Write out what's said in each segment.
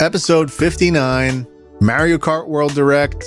episode 59, Mario Kart World Direct,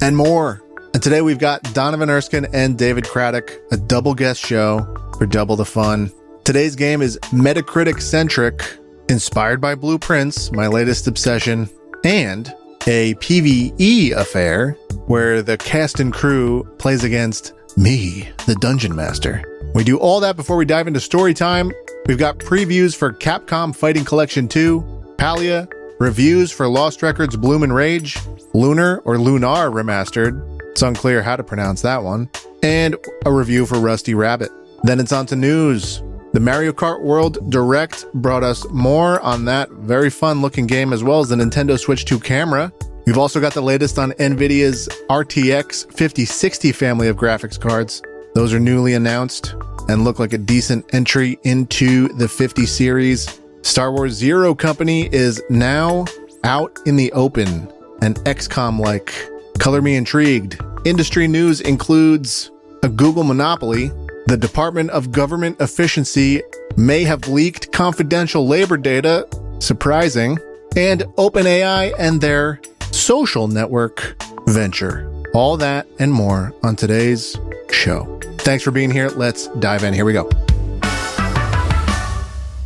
and more. And today we've got Donovan, Erskine, and David Craddock, a double guest show for double the fun. Today's game is Metacritic-centric, inspired by Blueprints, my latest obsession, and a PvE affair where the cast and crew plays against me, the Dungeon Master. We do all that before we dive into story time. We've got previews for Capcom Fighting Collection 2, Palia, reviews for Lost Records Bloom and Rage, Lunar Remastered, it's unclear how to pronounce that one, and a review for Rusty Rabbit. Then it's on to news. The Mario Kart World Direct brought us more on that very fun looking game, as well as the Nintendo Switch 2 camera. We've also got the latest on NVIDIA's RTX 5060 family of graphics cards. Those are newly announced and look like a decent entry into the 50 series. Star Wars Zero Company is now out in the open and XCOM-like. Color me intrigued. Industry news includes a Google monopoly. The Department of Government Efficiency may have leaked confidential labor data. Surprising. And OpenAI and their social network venture. All that and more on today's show. Thanks for being here. Let's dive in. Here we go.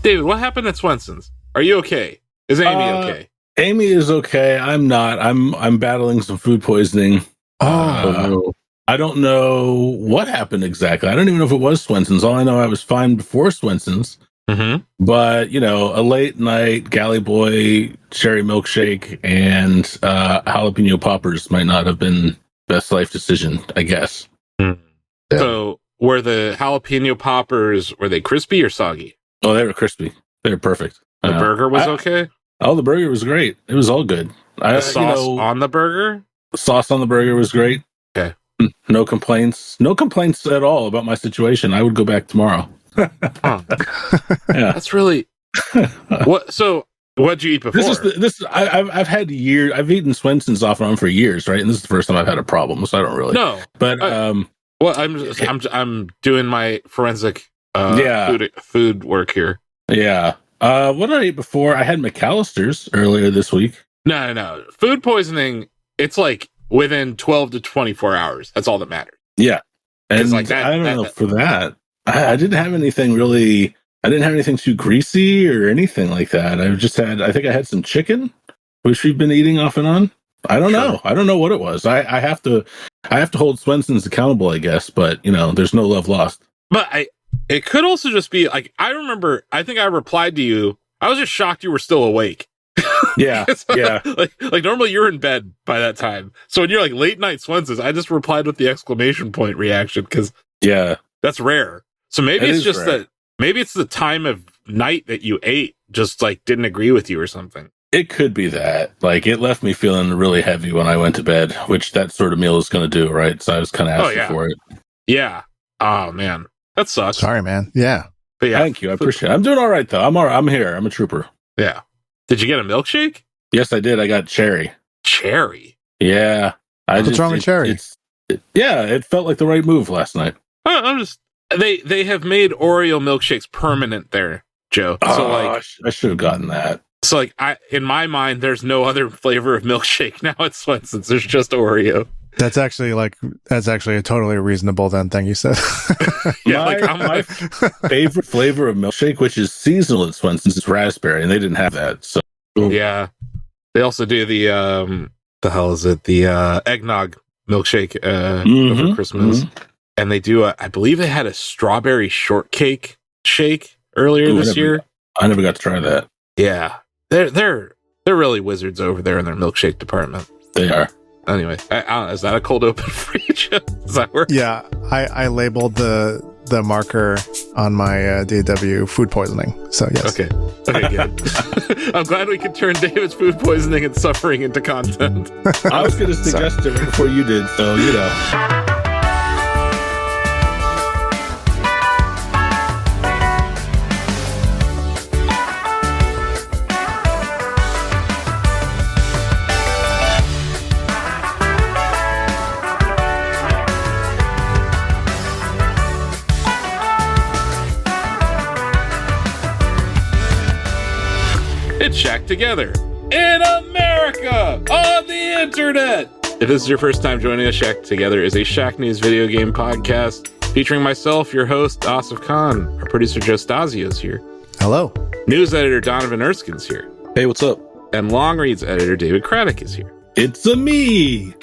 David, what happened at Swenson's? Are you okay? Is Amy okay? Amy is okay. I'm not. I'm battling some food poisoning. I don't know what happened exactly. I don't even know if it was Swenson's. All I know, I was fine before Swenson's. Mm-hmm. But, you know, a late night Galley Boy cherry milkshake and jalapeno poppers might not have been best life decision, I guess. Mm. Yeah. So were the jalapeno poppers, were they crispy or soggy? Oh, they were crispy. They were perfect. The burger was okay? Oh, the burger was great. It was all good. The sauce on the burger? The sauce on the burger was great. Okay. No complaints. No complaints at all about my situation. I would go back tomorrow. Huh. Yeah. That's really... What? So, what'd you eat before? I've had years... I've eaten Swenson's off and on for years, right? And this is the first time I've had a problem, so I don't really... No. But, well, I'm doing my forensic food work here. Yeah. What did I eat before? I had McAllister's earlier this week. No. Food poisoning, it's like within 12 to 24 hours. That's all that matters. Yeah. And like that, I don't know for that. I didn't have anything really... I didn't have anything too greasy or anything like that. I think I had some chicken, which we've been eating off and on. I don't know. I don't know what it was. I have to hold Swenson's accountable, I guess, but, you know, there's no love lost. But it could also just be like, I remember, I think I replied to you. I was just shocked you were still awake. Yeah. Yeah. like normally you're in bed by that time. So when you're like late night Swenson's, I just replied with the exclamation point reaction because that's rare. So maybe it's just rare. Maybe it's the time of night that you ate just like didn't agree with you or something. It could be that. Like, it left me feeling really heavy when I went to bed, which that sort of meal is going to do, right? So I was kind of asking for it. Yeah. Oh, man. That sucks. Sorry, man. Yeah. But yeah. Thank you. I appreciate it. I'm doing all right, though. I'm all right. I'm here. I'm a trooper. Yeah. Did you get a milkshake? Yes, I did. I got cherry. Cherry? Yeah. What's wrong with cherry? It felt like the right move last night. They have made Oreo milkshakes permanent there, Joe. So I should have gotten that. So like in my mind, there's no other flavor of milkshake now at Swenson's. There's just Oreo. That's actually a totally reasonable thing you said. Yeah, my favorite flavor of milkshake, which is seasonal at Swenson's, is raspberry, and they didn't have that. So yeah, they also do the eggnog milkshake over Christmas, and they do I believe they had a strawberry shortcake shake earlier this year. I never got to try that. Yeah, they're really wizards over there in their milkshake department. They are. Anyway, I don't know, is that a cold open for you? Does that work? Yeah, I labeled the marker on my DW food poisoning. So yes. Okay, good. I'm glad we could turn David's food poisoning and suffering into content. I was going to suggest it before you did, so you know. Shack together. in America on the internet. If this is your first time joining us, Shack Together is a Shack News video game podcast featuring myself, your host, Asif Khan. Our producer, Joe Stasio's here. Hello. News editor, Donovan Erskine's here. Hey, what's up? And long reads editor, David Craddock is here. It's a me.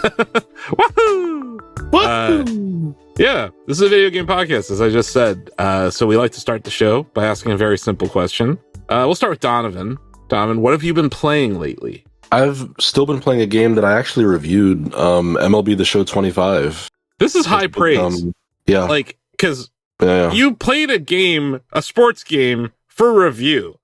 Woohoo! Woohoo! Yeah, this is a video game podcast, as I just said. So we like to start the show by asking a very simple question. We'll start with Donovan. Donovan, what have you been playing lately? I've still been playing a game that I actually reviewed, MLB The Show 25. This is high praise. Yeah. Like, because you played a sports game for review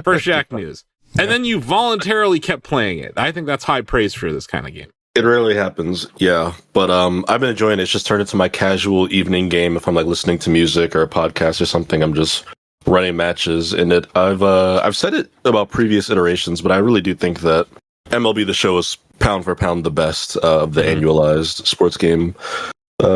for Shack News, and then you voluntarily kept playing it. I think that's high praise for this kind of game. It rarely happens, yeah. But I've been enjoying it. It's just turned into my casual evening game. If I'm like listening to music or a podcast or something, I'm just running matches in it. I've said it about previous iterations, but I really do think that MLB The Show is pound for pound the best of the annualized sports game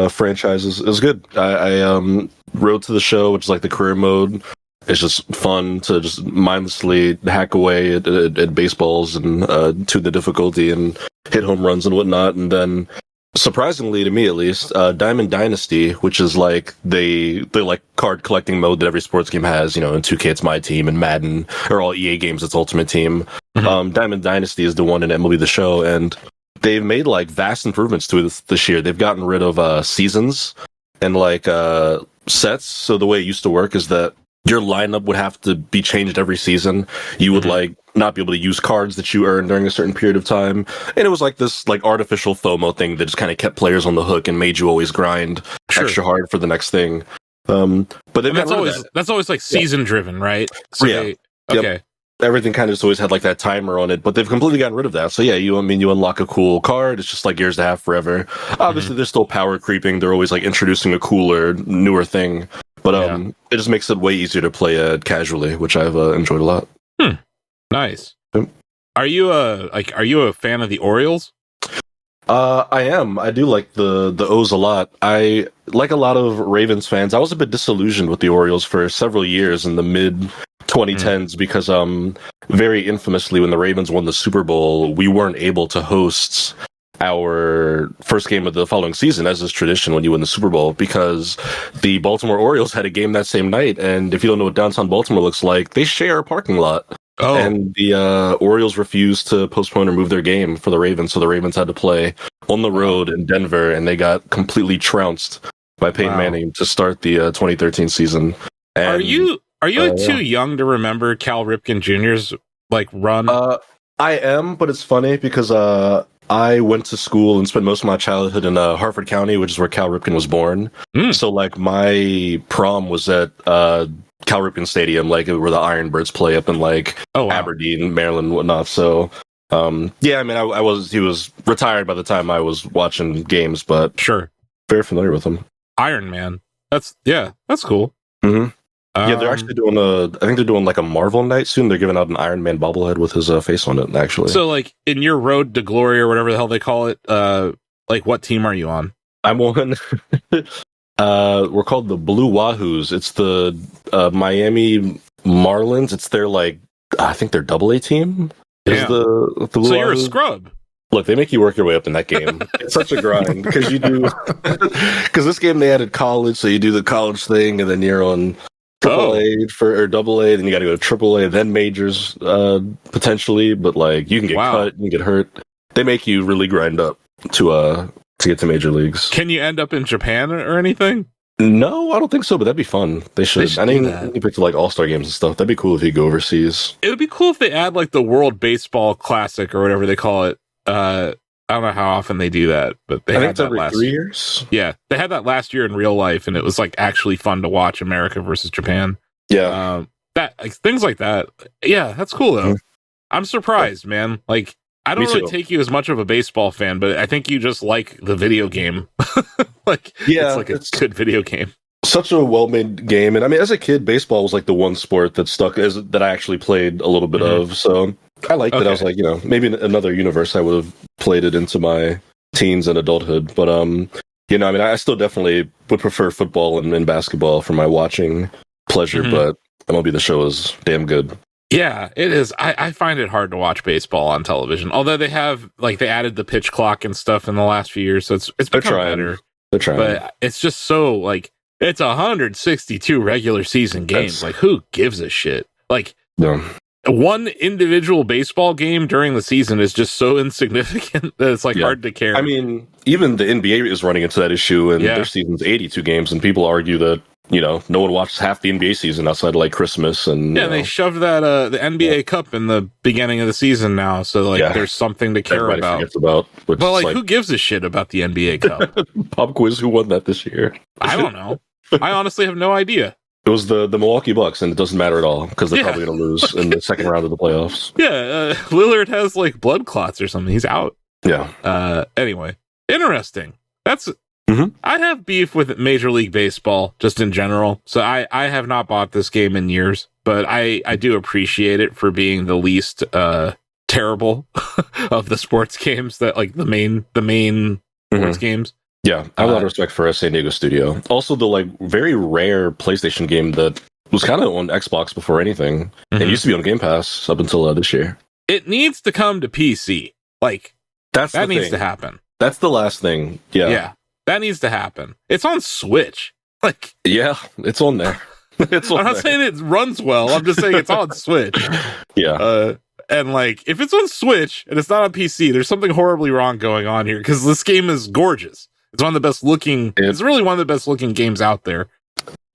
franchises. It was good. I Road to the Show, which is like the career mode. It's just fun to just mindlessly hack away at baseballs and tune the difficulty and hit home runs and whatnot. And then, surprisingly to me at least, Diamond Dynasty, which is like the like card collecting mode that every sports game has. You know, in 2K it's My Team, and Madden or all EA games it's Ultimate Team. Mm-hmm. Diamond Dynasty is the one in MLB The Show, and they've made like vast improvements to it this year. They've gotten rid of seasons and like sets. So the way it used to work is that your lineup would have to be changed every season. You would like not be able to use cards that you earned during a certain period of time. And it was like this like artificial FOMO thing that just kind of kept players on the hook and made you always grind extra hard for the next thing. But that's always like season driven, right? So yeah. Okay. Yep. Everything kind of just always had like that timer on it, but they've completely gotten rid of that. So yeah, you unlock a cool card. It's just like yours to have forever. Obviously, there's still power creeping. They're always like introducing a cooler, newer thing. But it just makes it way easier to play casually, which I've enjoyed a lot. Nice. Are you a fan of the Orioles? I am. I do like the O's a lot. I like a lot of Ravens fans. I was a bit disillusioned with the Orioles for several years in the mid 2010s because very infamously when the Ravens won the Super Bowl, we weren't able to host our first game of the following season, as is tradition when you win the Super Bowl, because the Baltimore Orioles had a game that same night. And if you don't know what downtown Baltimore looks like, they share a parking lot. Oh. And the Orioles refused to postpone or move their game for the Ravens, so the Ravens had to play on the road in Denver, and they got completely trounced by Peyton Manning to start the 2013 season. And, are you too young to remember Cal Ripken Jr.'s like run? I am, but it's funny because I went to school and spent most of my childhood in Harford County, which is where Cal Ripken was born. So like my prom was at Cal Ripken Stadium, like where the Ironbirds play up in like Aberdeen, Maryland, and whatnot. So yeah, I mean, he was retired by the time I was watching games, but sure, very familiar with him. Iron Man. That's cool. Mm-hmm. Yeah, they're actually doing I think they're doing like a Marvel night soon. They're giving out an Iron Man bobblehead with his face on it, actually. So like in your Road to Glory or whatever the hell they call it, like what team are you on? I'm on we're called the Blue Wahoos. It's the Miami Marlins. It's their like I think their AA team. Is the Blue So Wahoos. You're a scrub. Look, they make you work your way up in that game. It's such a grind because because this game they added college, so you do the college thing and then you're on AAA or AA, then you got to go to AAA, then majors potentially. But like you can get cut, you can get hurt. They make you really grind up to get to major leagues. Can you end up in Japan or anything? No, I don't think so. But that'd be fun. They should. I mean, you pick like All-Star games and stuff. That'd be cool if you go overseas. It would be cool if they add like the World Baseball Classic or whatever they call it. I don't know how often they do that, but they had that every last 3 years. Yeah, they had that last year in real life, and it was like actually fun to watch America versus Japan. Yeah, things like that. Yeah, that's cool though. I'm surprised, man. Like I don't really take you as much of a baseball fan, but I think you just like the video game. Like it's a good video game. Such a well-made game, and I mean, as a kid, baseball was like the one sport that stuck that I actually played a little bit of. So I liked it. I was like, maybe in another universe, I would have played it into my teens and adulthood. But I mean, I still definitely would prefer football and basketball for my watching pleasure. But MLB The Show is damn good. Yeah, it is. I find it hard to watch baseball on television. Although they have they added the pitch clock and stuff in the last few years, so it's become better. They're trying. But it's just so it's 162 regular season games. Who gives a shit? One individual baseball game during the season is just so insignificant that it's hard to care. I mean, even the NBA is running into that issue, and their season's 82 games, and people argue that no one watches half the NBA season outside of Christmas, and they shoved that the NBA Cup in the beginning of the season now, so there's something to care about. But who gives a shit about the NBA Cup? Pop quiz: who won that this year? I don't know. I honestly have no idea. It was the Milwaukee Bucks, and it doesn't matter at all because they're probably going to lose in the second round of the playoffs. Yeah, Lillard has blood clots or something. He's out. Yeah. Anyway, interesting. That's. Mm-hmm. I have beef with Major League Baseball just in general, so I have not bought this game in years, but I do appreciate it for being the least terrible of the sports games that the main sports games. Yeah, I have a lot of respect for San Diego Studio. Also, the very rare PlayStation game that was kind of on Xbox before anything. Mm-hmm. It used to be on Game Pass up until this year. It needs to come to PC. That needs to happen. That's the last thing. Yeah, that needs to happen. It's on Switch. Yeah, it's on there. I'm not saying it runs well. I'm just saying it's on Switch. Yeah. And if it's on Switch and it's not on PC, there's something horribly wrong going on here because this game is gorgeous. It's one of the best looking. It's really one of the best looking games out there.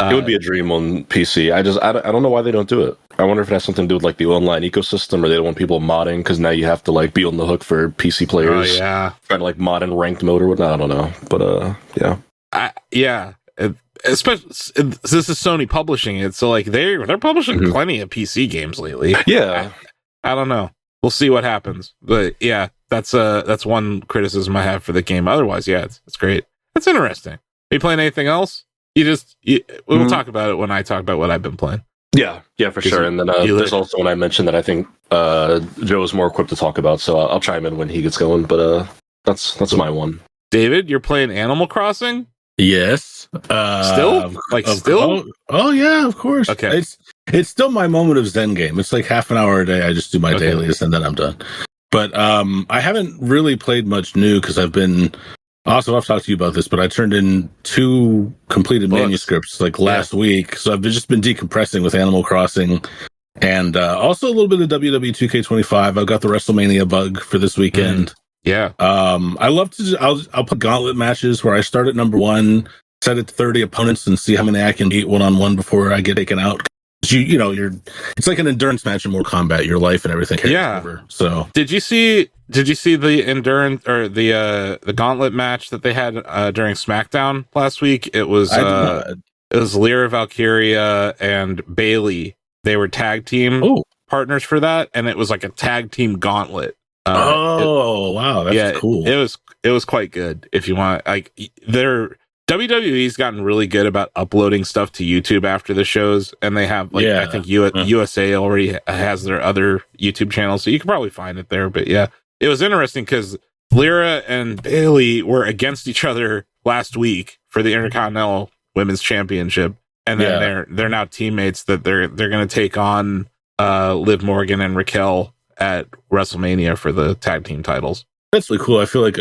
It would be a dream on PC. I don't know why they don't do it. I wonder if it has something to do with the online ecosystem, or they don't want people modding because now you have to be on the hook for PC players. Oh yeah, trying to mod in ranked mode or whatnot. I don't know, but yeah. Especially this is Sony publishing it, so they're publishing plenty of PC games lately. Yeah, I don't know. We'll see what happens, but yeah, that's one criticism I have for the game. Otherwise, yeah, it's great. It's interesting. Are you playing anything else? We'll talk about it when I talk about what I've been playing. Yeah, for sure. And then there's also one I mentioned that I think Joe is more equipped to talk about, so I'll chime in when he gets going. But that's my one. David, you're playing Animal Crossing? Yes. Still? Still? Oh yeah, of course. Okay. It's still my moment of Zen game. It's half an hour a day. I just do my dailies and then I'm done. But I haven't really played much new because I've talked to you about this, but I turned in 2 completed manuscripts last week. So I've just been decompressing with Animal Crossing and also a little bit of WWE 2K25. I've got the WrestleMania bug for this weekend. Yeah. I love to I'll put gauntlet matches where I start at number 1, set it to 30 opponents and see how many I can beat one-on-one before I get taken out. It's like an endurance match in Mortal Kombat. Your life and everything carries over. So did you see the endurance or the gauntlet match that they had during SmackDown last week? It was Lyra Valkyria and Bailey. They were tag team partners for that, and it was a tag team gauntlet. Wow, that's cool. It was quite good. If you want, WWE's gotten really good about uploading stuff to YouTube after the shows, and they have I think USA already has their other YouTube channels, so you can probably find it there. But yeah, it was interesting because Lyra and Bailey were against each other last week for the Intercontinental Women's Championship, and then they're now teammates that they're going to take on Liv Morgan and Raquel at WrestleMania for the tag team titles. That's really cool. I feel like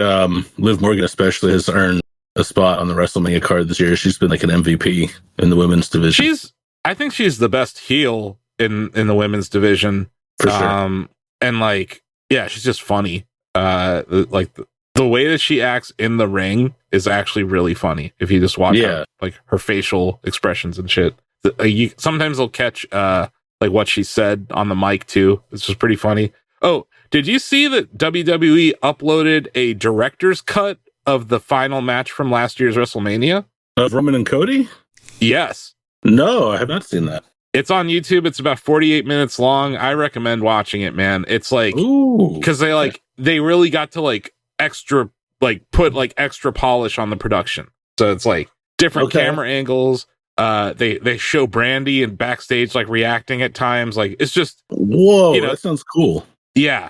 Liv Morgan especially has earned a spot on the WrestleMania card this year. She's been an MVP in the women's division. I think she's the best heel in the women's division. For sure. And she's just funny. The way that she acts in the ring is actually really funny. If you just watch her, her facial expressions and shit. Sometimes they'll catch what she said on the mic too. It's just pretty funny. Oh, did you see that WWE uploaded a director's cut of the final match from last year's WrestleMania? Of Roman and Cody? Yes. No, I have not seen that. It's on YouTube. It's about 48 minutes long. I recommend watching it, man. It's because they really got to extra put extra polish on the production. So it's different camera angles. They show Brandy and backstage reacting at times. It's just that sounds cool. Yeah.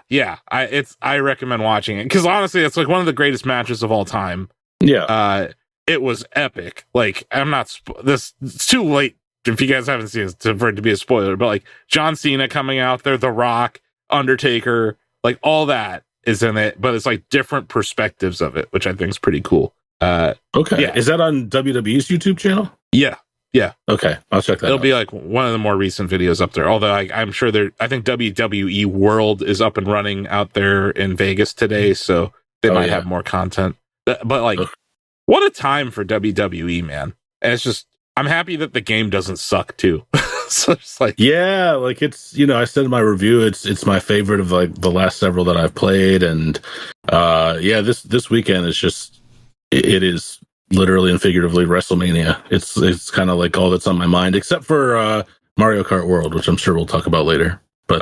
I recommend watching it because honestly, it's one of the greatest matches of all time. Yeah. It was epic. I'm not it's too late if you guys haven't seen it, for it to be a spoiler, but like John Cena coming out there, The Rock, Undertaker, like all that is in it, but it's like different perspectives of it, which I think is pretty cool. Okay. Yeah. Is that on WWE's YouTube channel? Yeah. Okay. I'll check that It'll out. be like one of the more recent videos up there. Although I'm sure I think WWE World is up and running out there in Vegas today, so they might have more content. But like, what a time for WWE, man. And it's just, I'm happy that the game doesn't suck too. So it's like, yeah, like it's, I said in my review, it's my favorite of like the last several that I've played. And this weekend is just, it is literally and figuratively WrestleMania. It's kind of like all that's on my mind, except for Mario Kart World, which I'm sure we'll talk about later. But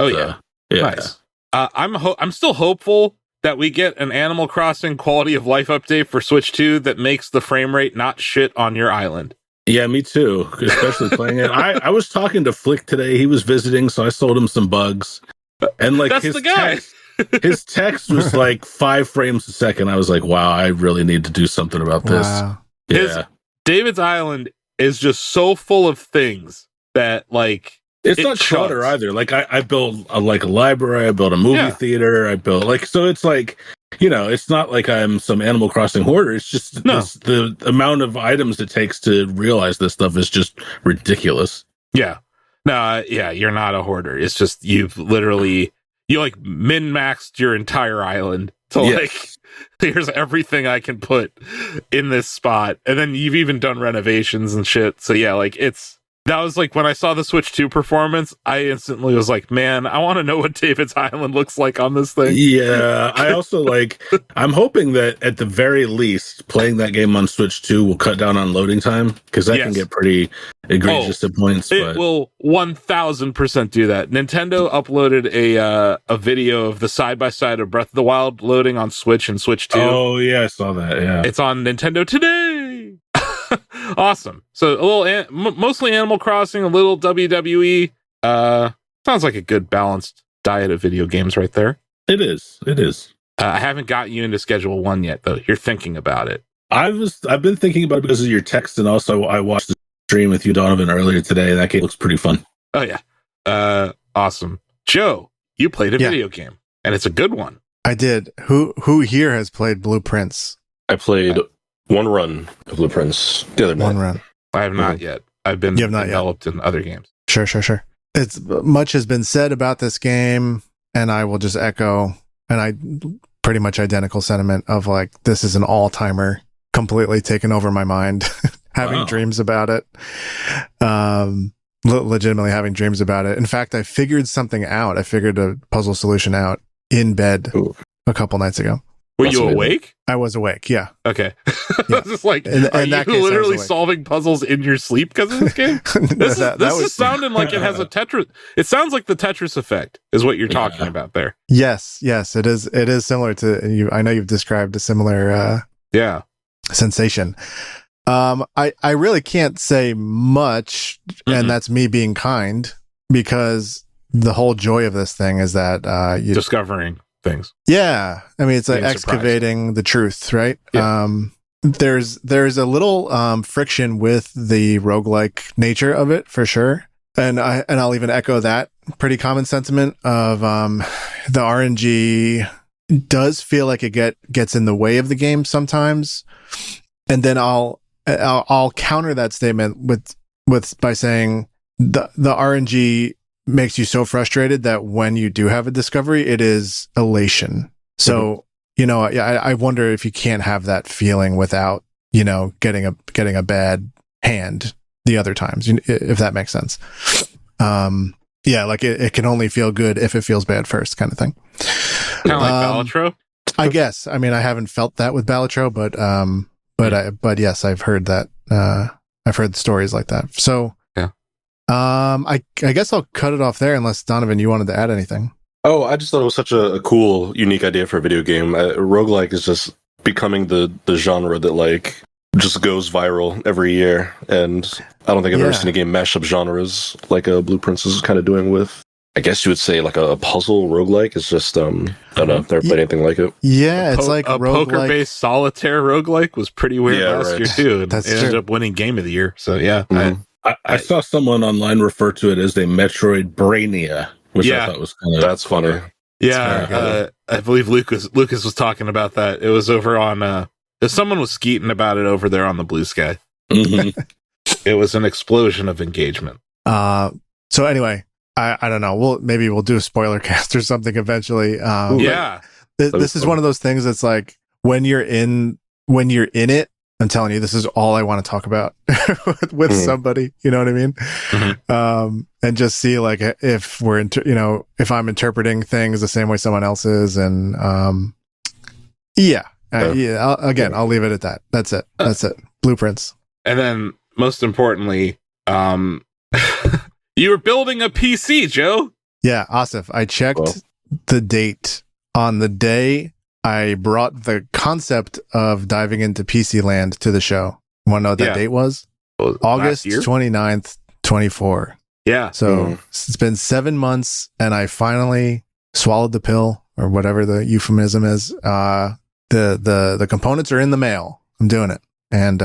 nice. I'm still hopeful that we get an Animal Crossing quality of life update for Switch 2 that makes the frame rate not shit on your island. Yeah, me too, especially playing it. I was talking to Flick today. He was visiting, so I sold him some bugs. And like that's the guy. His text was like 5 frames a second. I was like, wow, I really need to do something about this. Wow. Yeah. David's Island is just so full of things that like it's not shorter either. Like I built a library, I built a movie theater, I built so it's like, it's not like I'm some Animal Crossing hoarder. It's just the amount of items it takes to realize this stuff is just ridiculous. Yeah. No, you're not a hoarder. It's just you like min-maxed your entire island to like, here's everything I can put in this spot. And then you've even done renovations and shit. So yeah, like that was like when I saw the Switch 2 performance, I instantly was like, man, I want to know what David's Island looks like on this thing. Yeah, I also I'm hoping that at the very least, playing that game on Switch 2 will cut down on loading time, because that can get pretty egregious at points. It will 1000% do that. Nintendo uploaded a video of the side-by-side of Breath of the Wild loading on Switch and Switch 2. Oh, yeah, I saw that, yeah. It's on Nintendo today! Awesome. So a little, mostly Animal Crossing, a little WWE. Sounds like a good balanced diet of video games right there. It is. I haven't got you into Schedule 1 yet, though. You're thinking about it. I've been thinking about it because of your text, and also I watched the stream with you, Donovan, earlier today. That game looks pretty fun. Oh yeah. Awesome. Joe, you played a video game, and it's a good one. I did. Who here has played Blueprints? I played one run of Blueprints the other night. One run. I have not yet. I've been developed in other games. Sure. It's much has been said about this game, and I will just echo, and I pretty much identical sentiment of like, this is an all-timer, completely taken over my mind, having dreams about it. Legitimately having dreams about it. In fact, I figured something out. I figured a puzzle solution out in bed a couple nights ago. Were you awake? I was awake, yeah. Okay. I was just like, are you literally solving puzzles in your sleep because of this game? This is sounding like it has a Tetris. It sounds like the Tetris effect is what you're talking about there. Yes, it is. It is similar to you. I know you've described a similar sensation. I really can't say much, and that's me being kind, because the whole joy of this thing is that you discovering things. Yeah. I mean, it's like excavating the truth, right? Yeah. There's a little friction with the roguelike nature of it, for sure. And I'll even echo that pretty common sentiment of the RNG does feel like it gets in the way of the game sometimes. And then I'll counter that statement with by saying the RNG makes you so frustrated that when you do have a discovery, it is elation. So, I wonder if you can't have that feeling without, getting a bad hand the other times, if that makes sense. Like it can only feel good if it feels bad first, kind of thing. Kind of like Balatro? I guess. I mean, I haven't felt that with Balatro, but yes, I've heard that. I've heard stories like that. So, I guess I'll cut it off there unless, Donovan, you wanted to add anything. Oh, I just thought it was such a cool, unique idea for a video game. Roguelike is just becoming the genre that just goes viral every year, and I don't think I've ever seen a game mash up genres like Blueprints is kind of doing with, I guess you would say, like a puzzle roguelike. It's just I don't know, never played anything like it. Yeah, it's like a poker-based solitaire roguelike was pretty weird last year too. And That's it ended up winning Game of the Year. So I saw someone online refer to it as a Metroid Brainia, which I thought was kind of that's funny. Yeah, I believe Lucas was talking about that. It was over on someone was skeeting about it over there on the Blue Sky. Mm-hmm. It was an explosion of engagement. So anyway, I don't know. Maybe we'll do a spoiler cast or something eventually. This is one of those things that's like when you're in it, I'm telling you, this is all I want to talk about with somebody. You know what I mean? Mm-hmm. And just see like if we're if I'm interpreting things the same way someone else is, and I'll leave it at that. That's it. Blueprints. And then most importantly, you were building a PC, Joe. Yeah, Asif, I checked the date on the day I brought the concept of diving into PC land to the show. You want to know what that date was? August 29th, 24. Yeah. So it's been 7 months and I finally swallowed the pill, or whatever the euphemism is. The components are in the mail. I'm doing it. And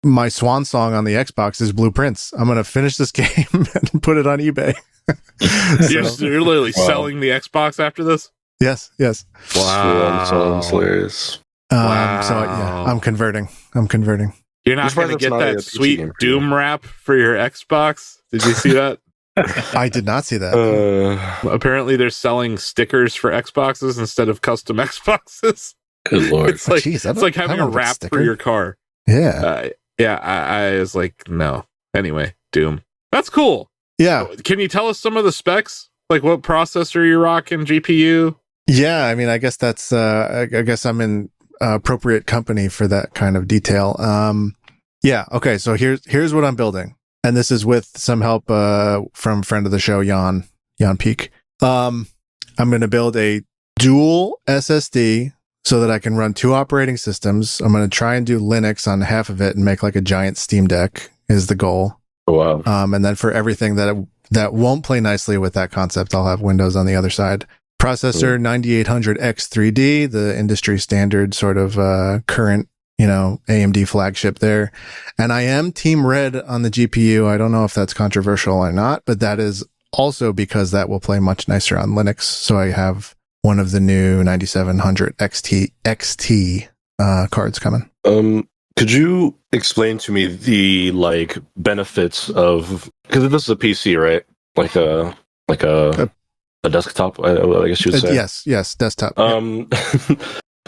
my swan song on the Xbox is Blueprints. I'm going to finish this game and put it on eBay. You're literally selling the Xbox after this? Yes. Wow. Sounds hilarious. Wow. So yeah, I'm converting. You're not going to get that sweet Doom wrap for your Xbox? Did you see that? I did not see that. Apparently they're selling stickers for Xboxes instead of custom Xboxes. Good Lord. It's like having a wrap for your car. Yeah. I was like, no. Anyway, Doom. That's cool. Yeah. Can you tell us some of the specs? Like what processor you're rocking, GPU? Yeah, I mean, I guess that's, I guess I'm in appropriate company for that kind of detail. Yeah, okay, so here's what I'm building. And this is with some help from friend of the show, Jan Peak. I'm going to build a dual SSD so that I can run 2 operating systems. I'm going to try and do Linux on half of it and make like a giant Steam Deck is the goal. Oh, wow. And then for everything that won't play nicely with that concept, I'll have Windows on the other side. Processor 9800X3D, the industry standard sort of current, AMD flagship there. And I am Team Red on the GPU. I don't know if that's controversial or not, but that is also because that will play much nicer on Linux. So I have one of the new 9700 XT cards coming. Could you explain to me the benefits of, because this is a PC, right? Like a desktop, I guess you would say. Yes, desktop.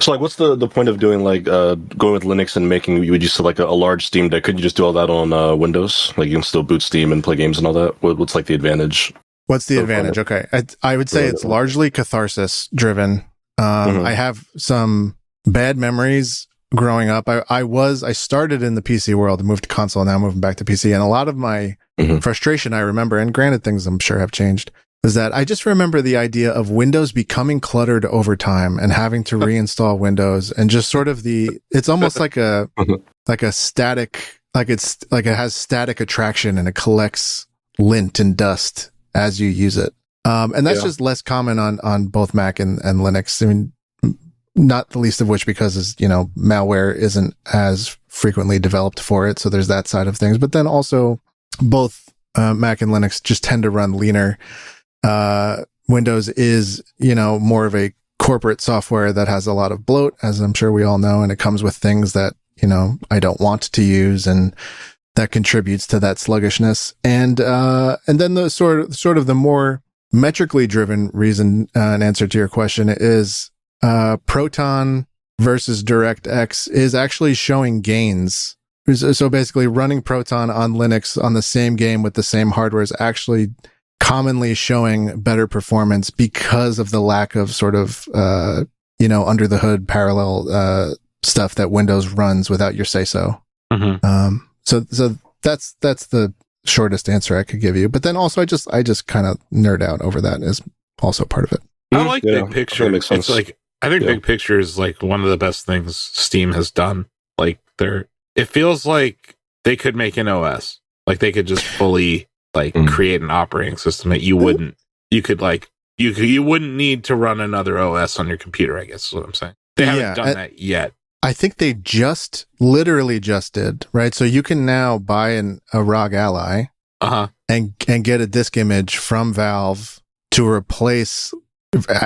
So what's the point of doing going with Linux and making you just a large Steam Deck? Couldn't you just do all that on Windows? Like you can still boot Steam and play games and all that. What's the advantage? What's the advantage? Okay, I would say it's largely catharsis driven. I have some bad memories growing up. I started in the PC world and moved to console, now moving back to PC. And a lot of my frustration, I remember, and granted things I'm sure have changed, is that I just remember the idea of Windows becoming cluttered over time and having to reinstall Windows, and just sort of it's almost like a static, it has static attraction and it collects lint and dust as you use it. And that's just less common on both Mac and Linux. I mean, not the least of which because, malware isn't as frequently developed for it. So there's that side of things. But then also both Mac and Linux just tend to run leaner. Windows is, more of a corporate software that has a lot of bloat, as I'm sure we all know. And it comes with things that, I don't want to use, and that contributes to that sluggishness. And then the sort of the more metrically driven reason, an answer to your question is, Proton versus DirectX is actually showing gains. So basically running Proton on Linux on the same game with the same hardware is actually commonly showing better performance because of the lack of sort of, under the hood parallel, stuff that Windows runs without your say so. Mm-hmm. So that's the shortest answer I could give you. But then also I just kind of nerd out over that is also part of it. I like big picture. Makes sense. It's I think big picture is one of the best things Steam has done. It feels like they could make an OS. They could just fully create an operating system that you wouldn't need to run another OS on your computer, I guess is what I'm saying. They haven't done that yet. I think they literally just did, right? So you can now buy a ROG Ally and get a disk image from Valve to replace,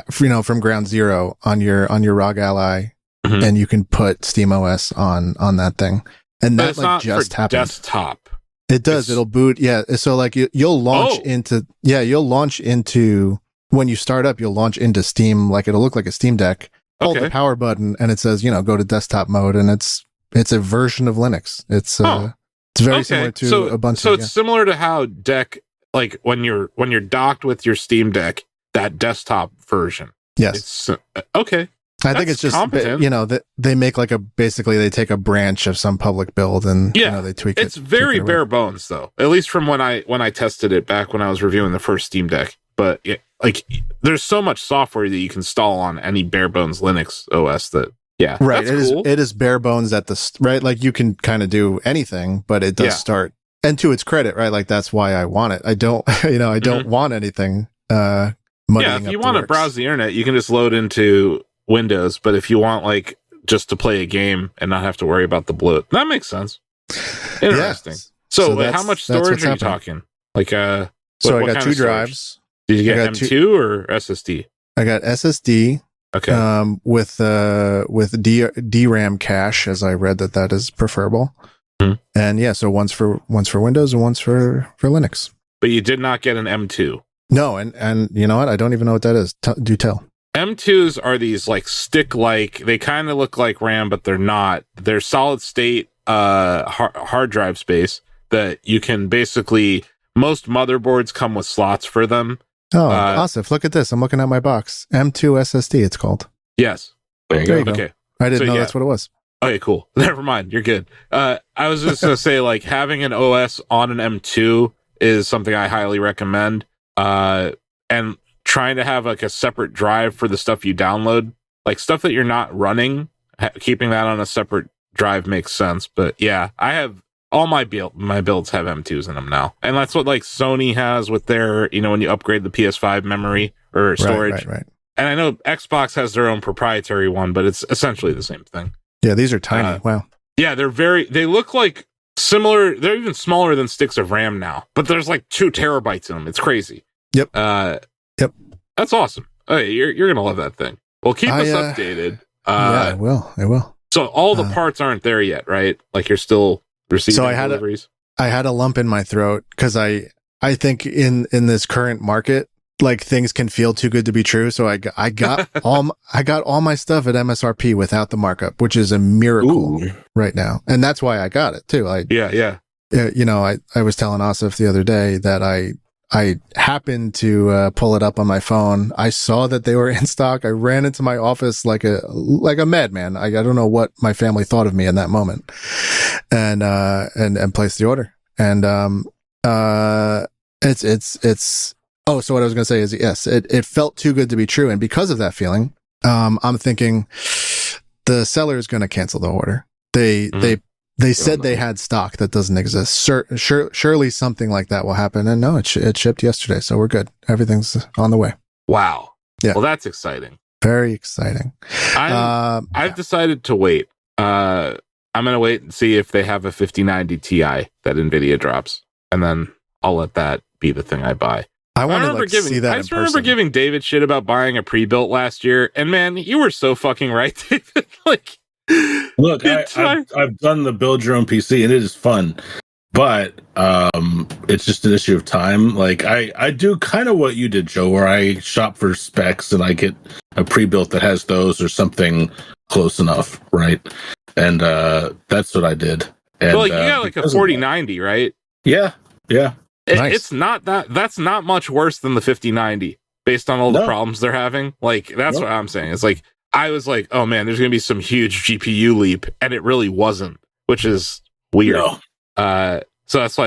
from ground zero on your ROG Ally, and you can put SteamOS on that thing. And but that it's not just for happened. Desktop. It does. It'll boot. Yeah. So like you'll launch into when you start up, you'll launch into Steam. Like it'll look like a Steam Deck. Hold the power button and it says, go to desktop mode, and it's a version of Linux. It's very similar to Ubuntu. So it's similar to how Deck, like when you're docked with your Steam Deck, that desktop version. Yes. It's, okay. I think it's just that they make basically they take a branch of some public build and they tweak it. It's very bare bones though, at least from when I tested it back when I was reviewing the first Steam Deck. But there's so much software that you can install on any bare bones Linux OS that right. That's cool. It is bare bones at the right. Like you can kind of do anything, but it does start. And to its credit, right? Like that's why I want it. I don't I don't want anything. If you want to browse the internet, you can just load into Windows, but if you want just to play a game and not have to worry about the bloat, that makes sense. Interesting. So how much storage are you talking? So I got 2 drives. Did you get M2 or SSD? I got SSD. Okay. With DRAM cache, as I read that is preferable. And so one's for Windows and one's for Linux. But you did not get an M2. No, and you know what? I don't even know what that is. Do tell. M2s are these stick-like. They kind of look like RAM, but they're not. They're solid state hard drive space that you can basically. Most motherboards come with slots for them. Oh, Asif, look at this. I'm looking at my box. M2 SSD, it's called. Yes. There you go. Okay. I didn't know that's what it was. Okay, cool. Never mind. You're good. I was just going to say, having an OS on an M2 is something I highly recommend. And trying to have a separate drive for the stuff you download, stuff that you're not running, keeping that on a separate drive makes sense. But yeah, I have all my builds have M2s in them now. And that's what Sony has with their, when you upgrade the PS5 memory or storage. Right. And I know Xbox has their own proprietary one, but it's essentially the same thing. Yeah, these are tiny. Wow. Yeah, they look similar. They're even smaller than sticks of RAM now, but there's 2 terabytes in them. It's crazy. Yep. Yep. That's awesome. Hey, you're going to love that thing. Well, keep us updated. I will. So all the parts aren't there yet, right? You're still receiving deliveries? I had a lump in my throat because I think in this current market, things can feel too good to be true. So I got all my stuff at MSRP without the markup, which is a miracle right now. And that's why I got it too. I was telling Asif the other day that I happened to pull it up on my phone. I saw that they were in stock. I ran into my office like a madman. I don't know what my family thought of me in that moment, and placed the order. And it's. Oh, so what I was going to say is yes, it felt too good to be true, and because of that feeling, I'm thinking the seller is going to cancel the order. They said they had stock that doesn't exist. Surely something like that will happen. And no, it shipped yesterday. So we're good. Everything's on the way. Wow. Yeah. Well, that's exciting. Very exciting. I've decided to wait. I'm going to wait and see if they have a 5090 Ti that NVIDIA drops. And then I'll let that be the thing I buy. I want to see that. I just remember giving David shit about buying a pre-built last year. And man, you were so fucking right, David. Look, I've done the build your own PC and it is fun, but it's just an issue of time. I do kind of what you did, Joe, where I shop for specs and I get a pre-built that has those or something close enough, right? And that's what I did. And, you got a 4090, right? Yeah. Nice. It's not that's not much worse than the 5090 based on all the problems they're having. That's what I'm saying. It's I was oh man, there's going to be some huge GPU leap, and it really wasn't, which is weird. No. So that's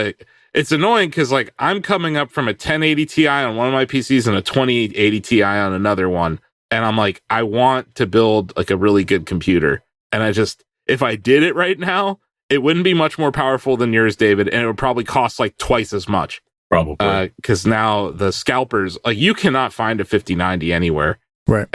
it's annoying because I'm coming up from a 1080 Ti on one of my PCs and a 2080 Ti on another one, and I'm I want to build a really good computer, and if I did it right now, it wouldn't be much more powerful than yours, David, and it would probably cost twice as much. Probably. Because now the scalpers, you cannot find a 5090 anywhere. Right.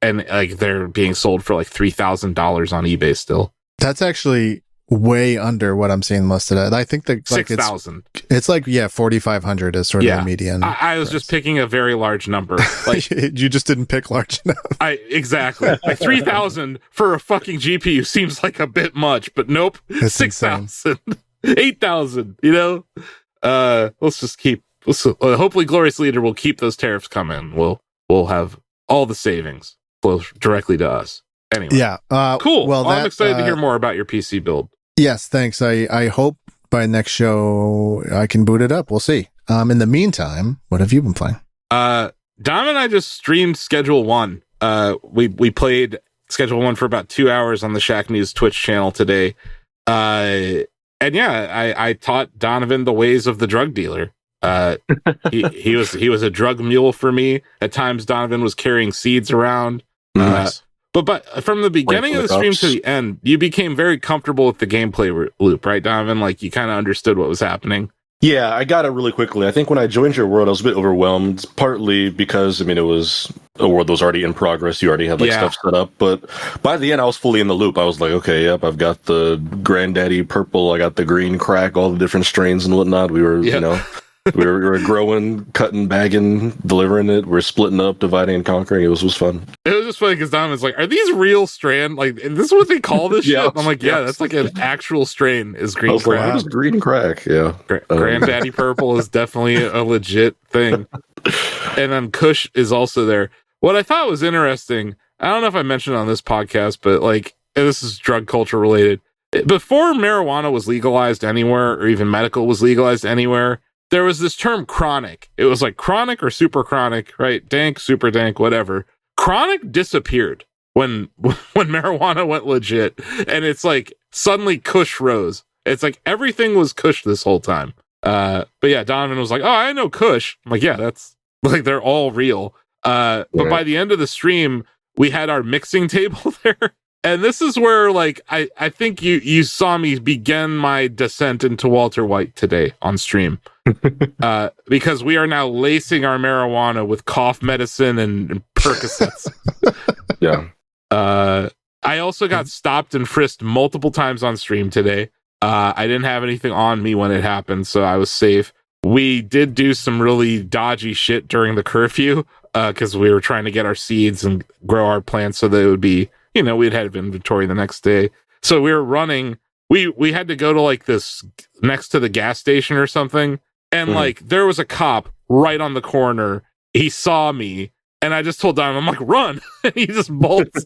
and like they're being sold for like $3,000 on eBay still. That's actually way under what I'm seeing most of that. I think that like 6,000. It's like 4,500 is sort of the median. I was just picking a very large number. Like you just didn't pick large enough. Exactly. Like 3,000 for a fucking GPU seems like a bit much, but nope. 6,000, 8,000. You know, let's just keep. Hopefully, Glorious Leader will keep those tariffs coming. We'll have all the savings flow directly to us. Anyway, yeah, cool. Well, I'm excited to hear more about your PC build. Yes, thanks. I hope by next show I can boot it up. We'll see. In the meantime, what have you been playing? Dom and I just streamed Schedule 1. We played Schedule 1 for about 2 hours on the Shack News Twitch channel today. And yeah, I taught Donovan the ways of the drug dealer. He was a drug mule for me. At times, Donovan was carrying seeds around. Nice. But from the beginning of the stream to the end, you became very comfortable with the gameplay loop, right, Donovan? Like, you kind of understood what was happening. Yeah, I got it really quickly. I think when I joined your world, I was a bit overwhelmed, partly because, I mean, it was a world that was already in progress. You already had, stuff set up. But by the end, I was fully in the loop. I was like, okay, yep, I've got the Granddaddy Purple, I got the Green Crack, all the different strains and whatnot. We were, we were growing, cutting, bagging, delivering it. We're splitting up, dividing and conquering. It was was fun. It was just funny because Donovan's like, are these real strain? Like, is this what they call this shit? I'm like, yeah, that's like an actual strain is Green Crack. Like, what is Green Crack? Yeah. Granddaddy Purple is definitely a legit thing. And then Kush is also there. What I thought was interesting, I don't know if I mentioned on this podcast, but like, this is drug culture related. Before marijuana was legalized anywhere, or even medical was legalized anywhere, there was this term chronic. It was like chronic or super chronic, right? Dank, super dank, whatever. Chronic disappeared when marijuana went legit. And it's like suddenly Kush rose. It's like everything was Kush this whole time. But yeah, Donovan was like, oh, I know Kush. I'm like, yeah, that's like, they're all real. But by the end of the stream, we had our mixing table there. And this is where, like, I think you saw me begin my descent into Walter White today on stream. Because we are now lacing our marijuana with cough medicine and Percocets. Yeah. I also got stopped and frisked multiple times on stream today. I didn't have anything on me when it happened, so I was safe. We did do some really dodgy shit during the curfew, because we were trying to get our seeds and grow our plants so that it would be, we'd have inventory the next day. So we were running. We had to go to like this next to the gas station or something. And like, there was a cop right on the corner. He saw me and I just told Don, I'm like, run. And he just bolts.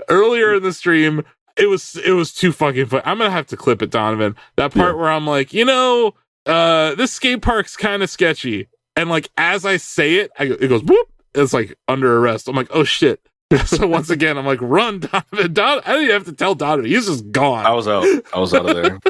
Earlier in the stream, it was too fucking funny. I'm going to have to clip it, Donovan. That part where I'm like, this skate park's kind of sketchy. And like, as I say it, it goes, whoop. It's like under arrest. I'm like, oh shit. So once again, I'm like, run, Donovan. I didn't even have to tell Donovan. He's just gone. I was out of there.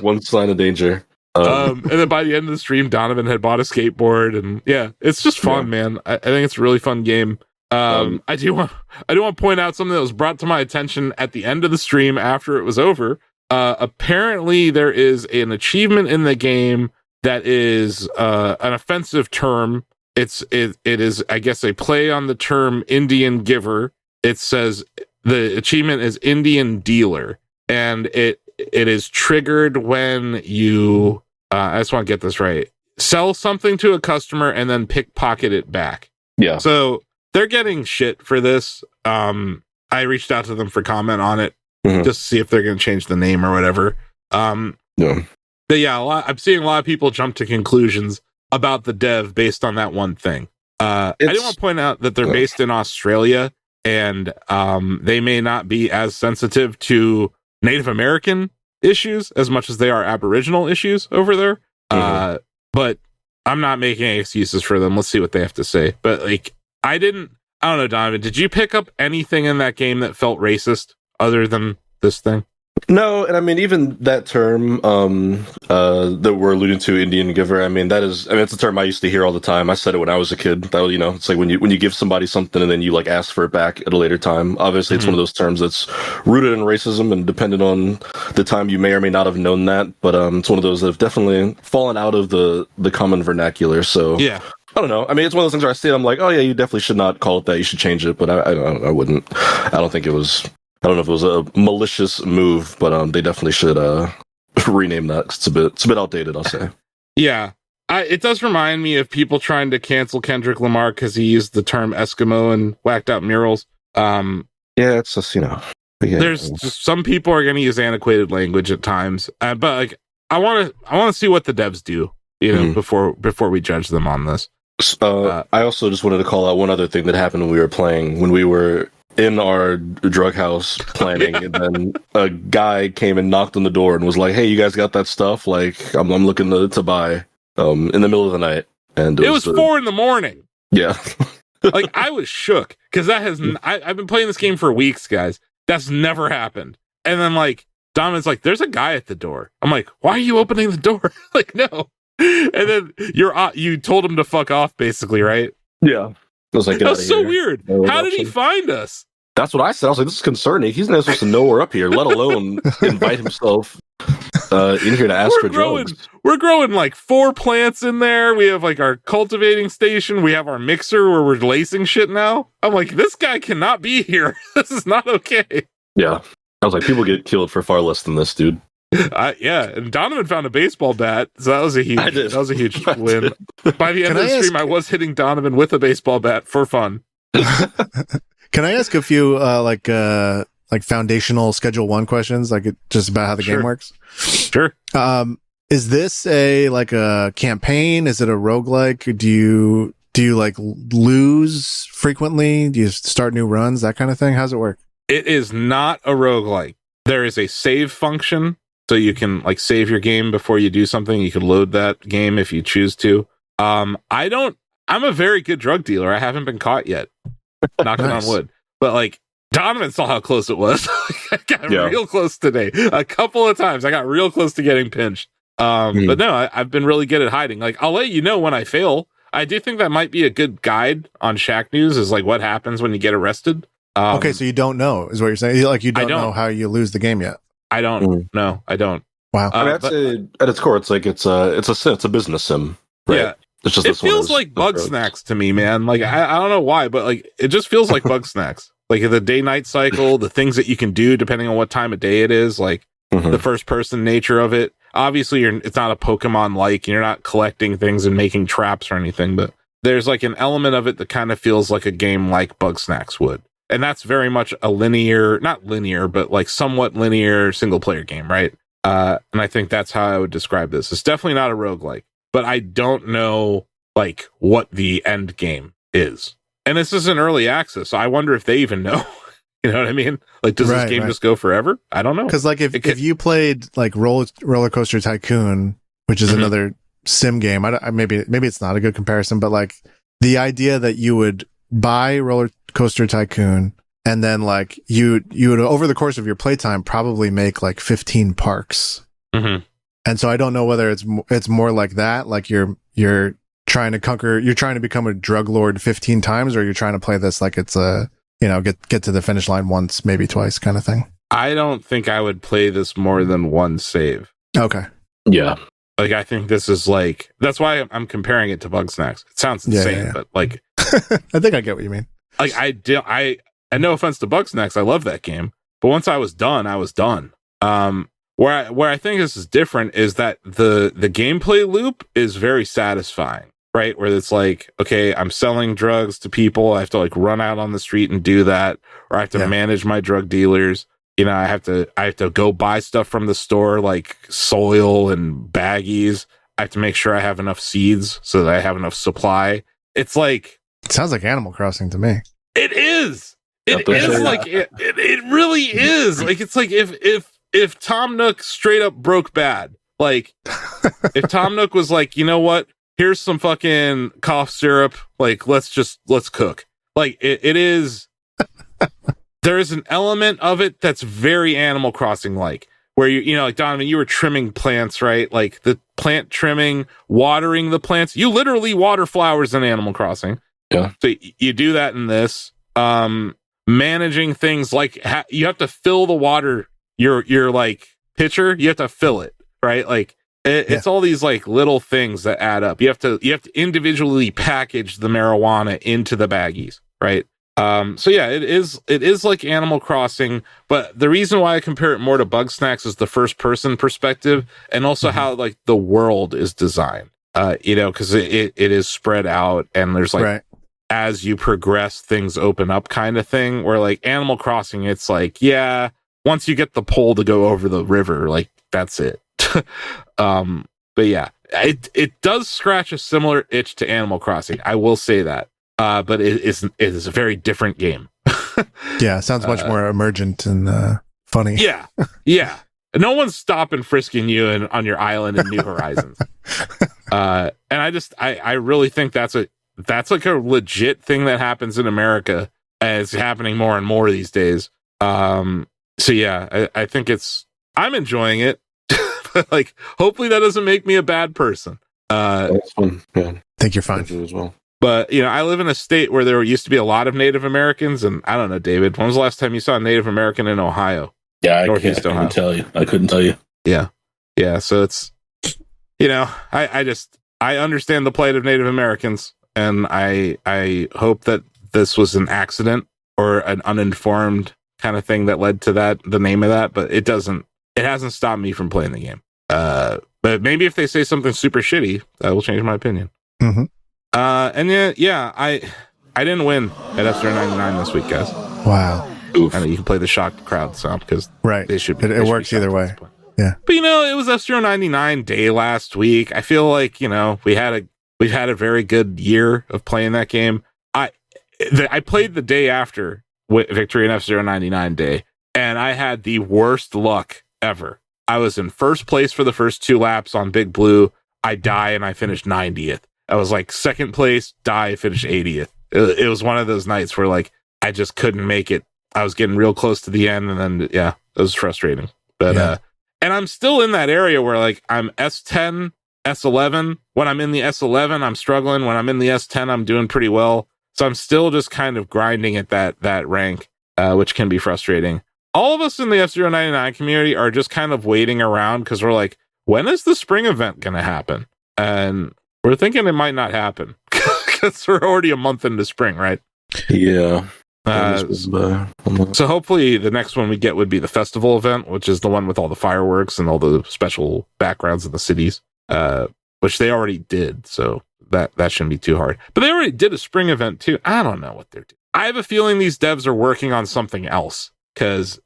One sign of danger. And then by the end of the stream, Donovan had bought a skateboard, and yeah, it's just fun, man. I think it's a really fun game. I do want to point out something that was brought to my attention at the end of the stream after it was over. Apparently, there is an achievement in the game that is an offensive term. It is, I guess, a play on the term Indian giver. It says the achievement is Indian dealer, and it is triggered when you, I just want to get this right, sell something to a customer and then pickpocket it back. Yeah. So they're getting shit for this. I reached out to them for comment on it, just to see if they're going to change the name or whatever. But yeah, I'm seeing a lot of people jump to conclusions about the dev based on that one thing. I do want to point out that they're based in Australia, and they may not be as sensitive to Native American issues as much as they are Aboriginal issues over there. But I'm not making any excuses for them. Let's see what they have to say. But like, I don't know, Donovan, did you pick up anything in that game that felt racist other than this thing? No, and I mean, even that term that we're alluding to, Indian giver, it's a term I used to hear all the time. I said it when I was a kid. That, it's like when you give somebody something and then you like ask for it back at a later time. Obviously, it's one of those terms that's rooted in racism and dependent on the time you may or may not have known that. But it's one of those that have definitely fallen out of the common vernacular. So yeah, I don't know. I mean, it's one of those things where I see it, I'm like, oh yeah, you definitely should not call it that. You should change it. But I wouldn't. I don't think it was. I don't know if it was a malicious move, but they definitely should rename that. 'Cause it's a bit outdated, I'll say. Yeah. It does remind me of people trying to cancel Kendrick Lamar because he used the term Eskimo and whacked out murals. Yeah, it's just, Yeah. There's just some people are going to use antiquated language at times, but like I want to see what the devs do, before we judge them on this. I also just wanted to call out one other thing that happened when we were in our drug house planning, and then a guy came and knocked on the door and was like, "Hey, you guys got that stuff? Like, I'm looking to buy." In the middle of the night, and it was 4 a.m. Yeah, like I was shook because I've been playing this game for weeks, guys. That's never happened. And then like Donovan's like, "There's a guy at the door." I'm like, "Why are you opening the door?" Like, no. And then you told him to fuck off, basically, right? Yeah. I was like, that was so weird. How did he find us? That's what I said. I was like, this is concerning. He's not supposed to know we're up here, let alone invite himself in here to ask for drugs. We're growing like 4 plants in there. We have like our cultivating station. We have our mixer where we're lacing shit now. I'm like, this guy cannot be here. This is not okay. Yeah. I was like, people get killed for far less than this, dude. Yeah, and Donovan found a baseball bat, so that was a huge win. By the end of the stream, I was hitting Donovan with a baseball bat for fun. Can I ask a few like foundational Schedule 1 questions, like just about how the game works? Sure. Is this a campaign? Is it a roguelike? Do you like lose frequently? Do you start new runs? That kind of thing? How's it work? It is not a roguelike. There is a save function, so you can like save your game before you do something. You can load that game if you choose to. I'm a very good drug dealer. I haven't been caught yet. Knocking on wood. But like Donovan saw how close it was. I got real close today. A couple of times I got real close to getting pinched. But no, I've been really good at hiding. Like I'll let you know when I fail. I do think that might be a good guide on Shack News, is like what happens when you get arrested. Okay, so you don't know, is what you're saying? Like you don't know how you lose the game yet. I don't. No, I don't. Wow. I mean, at its core, it's like it's a business sim, right? Yeah. It's just it feels like Bug Snacks to me, man. Like I don't know why, but like it just feels like Bug Snacks. Like the day-night cycle, the things that you can do depending on what time of day it is, like the first-person nature of it. Obviously, it's not a Pokemon-like. You're not collecting things and making traps or anything, but there's like an element of it that kind of feels like a game like Bug Snacks would. And that's very much a not linear, but like somewhat linear single-player game, right? And I think that's how I would describe this. It's definitely not a roguelike, but I don't know like what the end game is. And this is an early access, so I wonder if they even know. You know what I mean? Like, does this game just go forever? I don't know. Because like if you played like Roller Coaster Tycoon, which is another sim game, maybe it's not a good comparison, but like the idea that you would buy Roller Coaster Tycoon and then like you would over the course of your playtime probably make like 15 parks. And so I don't know whether it's more like that, like you're trying to become a drug lord 15 times, or you're trying to play this like it's a, get to the finish line once, maybe twice kind of thing. I don't think I would play this more than one save. Okay. Yeah. Like, I think this is like, that's why I'm comparing it to Bug Snacks. It sounds insane, but like, I think I get what you mean. Like and no offense to Bug Snacks, I love that game, but once I was done, I was done. Where I think this is different is that the gameplay loop is very satisfying, right? Where it's like, okay, I'm selling drugs to people. I have to like run out on the street and do that, or I have to manage my drug dealers. I have to go buy stuff from the store, like soil and baggies. I have to make sure I have enough seeds so that I have enough supply. It's like, it sounds like Animal Crossing to me. It is. It is like it really is. Like, it's like if Tom Nook straight up broke bad, like if Tom Nook was like, you know what, here's some fucking cough syrup, like let's cook. Like it is. There is an element of it that's very Animal Crossing like, where like Donovan, you were trimming plants, right? Like the plant trimming, watering the plants. You literally water flowers in Animal Crossing. Yeah. So you do that in this. Managing things like you have to fill the water, your like pitcher, you have to fill it, right? Like It's all these like little things that add up. You have to individually package the marijuana into the baggies, right? So yeah, it is like Animal Crossing, but the reason why I compare it more to Bugsnax is the first person perspective, and also how like the world is designed. Because it is spread out, and there's like as you progress, things open up kind of thing. Where like Animal Crossing, it's like once you get the pole to go over the river, like that's it. But yeah, it does scratch a similar itch to Animal Crossing. I will say that. But it is a very different game. Yeah, sounds much more emergent and funny. Yeah. No one's stopping frisking you on your island in New Horizons. And I really think that's like a legit thing that happens in America, and it's happening more and more these days. So yeah, I think I'm enjoying it. Like, hopefully that doesn't make me a bad person. That's fun. Yeah, I think you're fine as well. But, I live in a state where there used to be a lot of Native Americans, and I don't know, David, when was the last time you saw a Native American in Ohio? Yeah, I couldn't tell you. I couldn't tell you. Yeah, so it's, I understand the plight of Native Americans, and I hope that this was an accident or an uninformed kind of thing that led to the name of that, but it hasn't stopped me from playing the game. But maybe if they say something super shitty, that will change my opinion. Mm-hmm. And I didn't win at F-Zero 99 this week, guys. Wow. Oof. I know you can play the shocked crowd sound because they should. It works either way. Yeah. But it was F-Zero 99 day last week. I feel like we've had a very good year of playing that game. I played the day after Victory in F-Zero 99 day, and I had the worst luck ever. I was in first place for the first 2 laps on Big Blue. I die and I finished 90th. I was like second place, finished 80th. It was one of those nights where like I just couldn't make it. I was getting real close to the end, and then it was frustrating. But and I'm still in that area where like I'm S10, S11. When I'm in the S11, I'm struggling. When I'm in the S10, I'm doing pretty well. So I'm still just kind of grinding at that rank, which can be frustrating. All of us in the F-Zero 99 community are just kind of waiting around because we're like, when is the spring event going to happen? And we're thinking it might not happen because we're already a month into spring, right? Yeah. So hopefully the next one we get would be the festival event, which is the one with all the fireworks and all the special backgrounds in the cities, which they already did. So that shouldn't be too hard. But they already did a spring event too. I don't know what they're doing. I have a feeling these devs are working on something else because,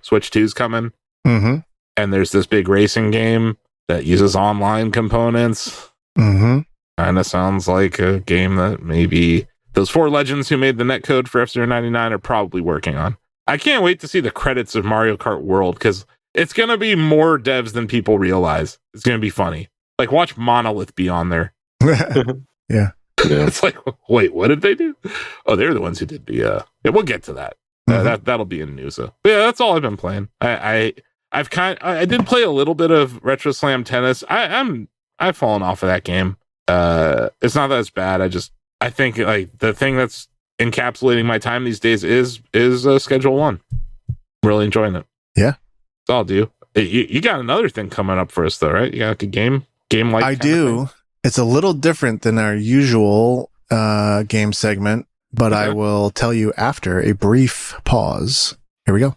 Switch 2 is coming. Mm-hmm. And there's this big racing game that uses online components. Mm-hmm. Kind of sounds like a game that maybe those 4 legends who made the netcode for F-Zero 99 are probably working on. I can't wait to see the credits of Mario Kart World because it's going to be more devs than people realize. It's going to be funny. Like, watch Monolith be on there. Yeah. It's like, wait, what did they do? Oh, they're the ones who did the... we'll get to that. That'll be in news. But yeah, that's all I've been playing. I did play a little bit of Retro Slam Tennis. I've fallen off of that game. It's not that it's bad. I think like the thing that's encapsulating my time these days is Schedule 1. I'm really enjoying it. Yeah, that's all I'll do. You got another thing coming up for us though, right? You got like a game like I do. It's a little different than our usual game segment, but I will tell you after a brief pause. Here we go.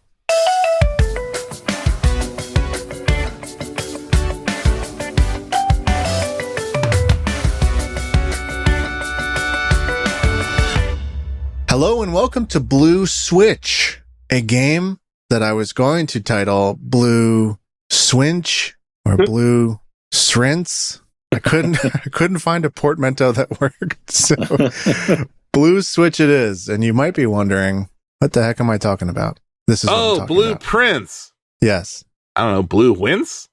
Hello and welcome to Blue Switch, a game that I was going to title Blue Swinch or Blue Srints. I couldn't find a portmanteau that worked. So Blue Switch it is. And you might be wondering, what the heck am I talking about? This is what I'm talking Blue about. Prince. Yes. I don't know, Blue Wince?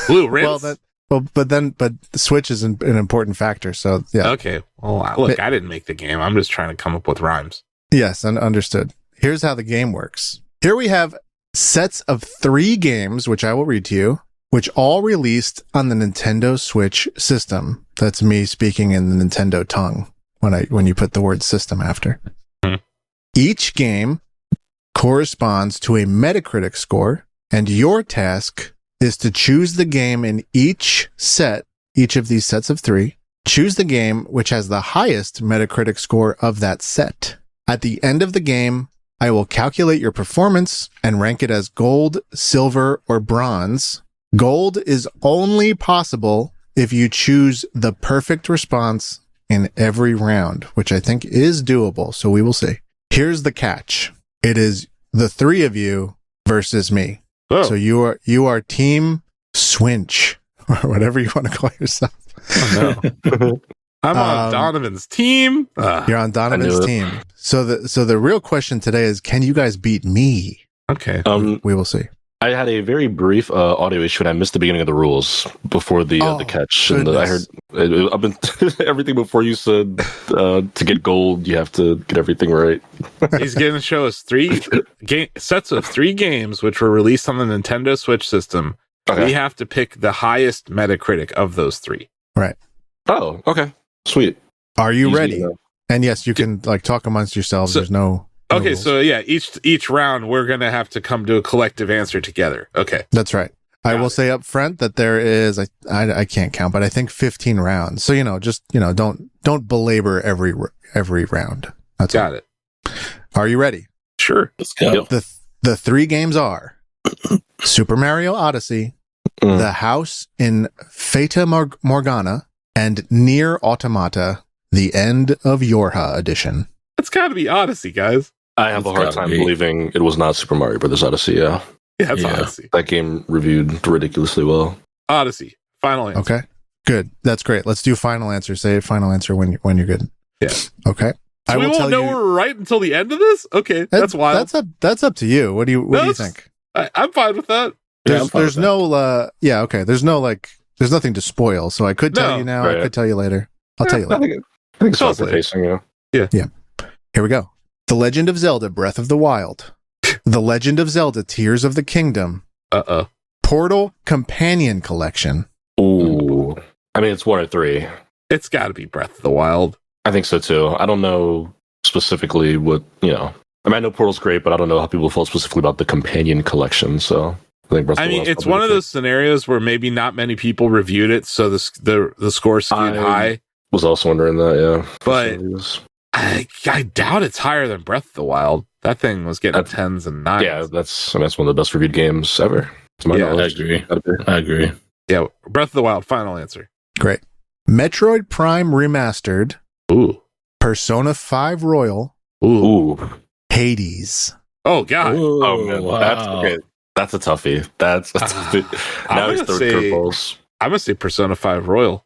Blue Rinse? But the Switch is an important factor. So yeah. Okay. Well, look, I didn't make the game. I'm just trying to come up with rhymes. Yes, understood. Here's how the game works. Here we have sets of 3 games, which I will read to you, which all released on the Nintendo Switch system. That's me speaking in the Nintendo tongue when you put the word system after. Each game corresponds to a Metacritic score, and your task is to choose the game in each of these sets of 3. Choose the game which has the highest Metacritic score of that set. At the end of the game, I will calculate your performance and rank it as gold, silver, or bronze. Gold is only possible if you choose the perfect response in every round, which I think is doable, so we will see. Here's the catch. It is the 3 of you versus me. Oh. So you are Team Swinch, or whatever you want to call yourself. Oh, no. I'm on Donovan's team. You're on Donovan's team. So the real question today is, can you guys beat me? Okay. We will see. I had a very brief audio issue and I missed the beginning of the rules before the catch. And I heard I've been everything before you said to get gold, you have to get everything right. He's going to show us 3 sets of 3 games which were released on the Nintendo Switch system. Okay. We have to pick the highest Metacritic of those 3. Right. Oh, okay. Sweet. Are you ready? And yes, you can talk amongst yourselves. There's no okay, rules. so yeah, each round we're going to have to come to a collective answer together. Okay. That's right. I will say up front that there is I can't count, but I think 15 rounds. So just don't belabor every round. That's got it. Are you ready? Sure. Let's go. The 3 games are Super Mario Odyssey, The House in Fata Morgana, and Nier Automata, The End of Yorha Edition. It's got to be Odyssey, guys. I have a hard time believing it was not Super Mario Brothers Odyssey, yeah. Yeah, it's Odyssey. That game reviewed ridiculously well. Odyssey. Final answer. Okay. Good. That's great. Let's do final answer. Say final answer when you're good. Yeah. Okay. So we won't know we're right until the end of this? Okay. That's wild. That's up to you. What do you think? I'm fine with that. There's no okay. There's nothing to spoil, so I could tell you now, I could tell you later. I'll tell you later. I think it's all pacing, yeah. Yeah. Here we go. The Legend of Zelda Breath of the Wild. The Legend of Zelda Tears of the Kingdom. Portal Companion Collection. Ooh. I mean, it's 1 or 3. It's got to be Breath of the Wild. I think so too. I don't know specifically what, I mean, I know Portal's great, but I don't know how people felt specifically about the Companion Collection, so I think Breath of the Wild. It's one of those scenarios where maybe not many people reviewed it, so the score skewed high. Was also wondering that, yeah. But I doubt it's higher than Breath of the Wild. That thing was getting 10s and 9s. Yeah, that's one of the best reviewed games ever. To my knowledge. I agree. Yeah, Breath of the Wild, final answer. Great. Metroid Prime Remastered. Ooh. Persona 5 Royal. Ooh. Hades. Oh, God. Ooh, oh, man. wow. That's okay. That's a toughie. That's a toughie. Now he's throwing curveballs. I'm going to say Persona 5 Royal.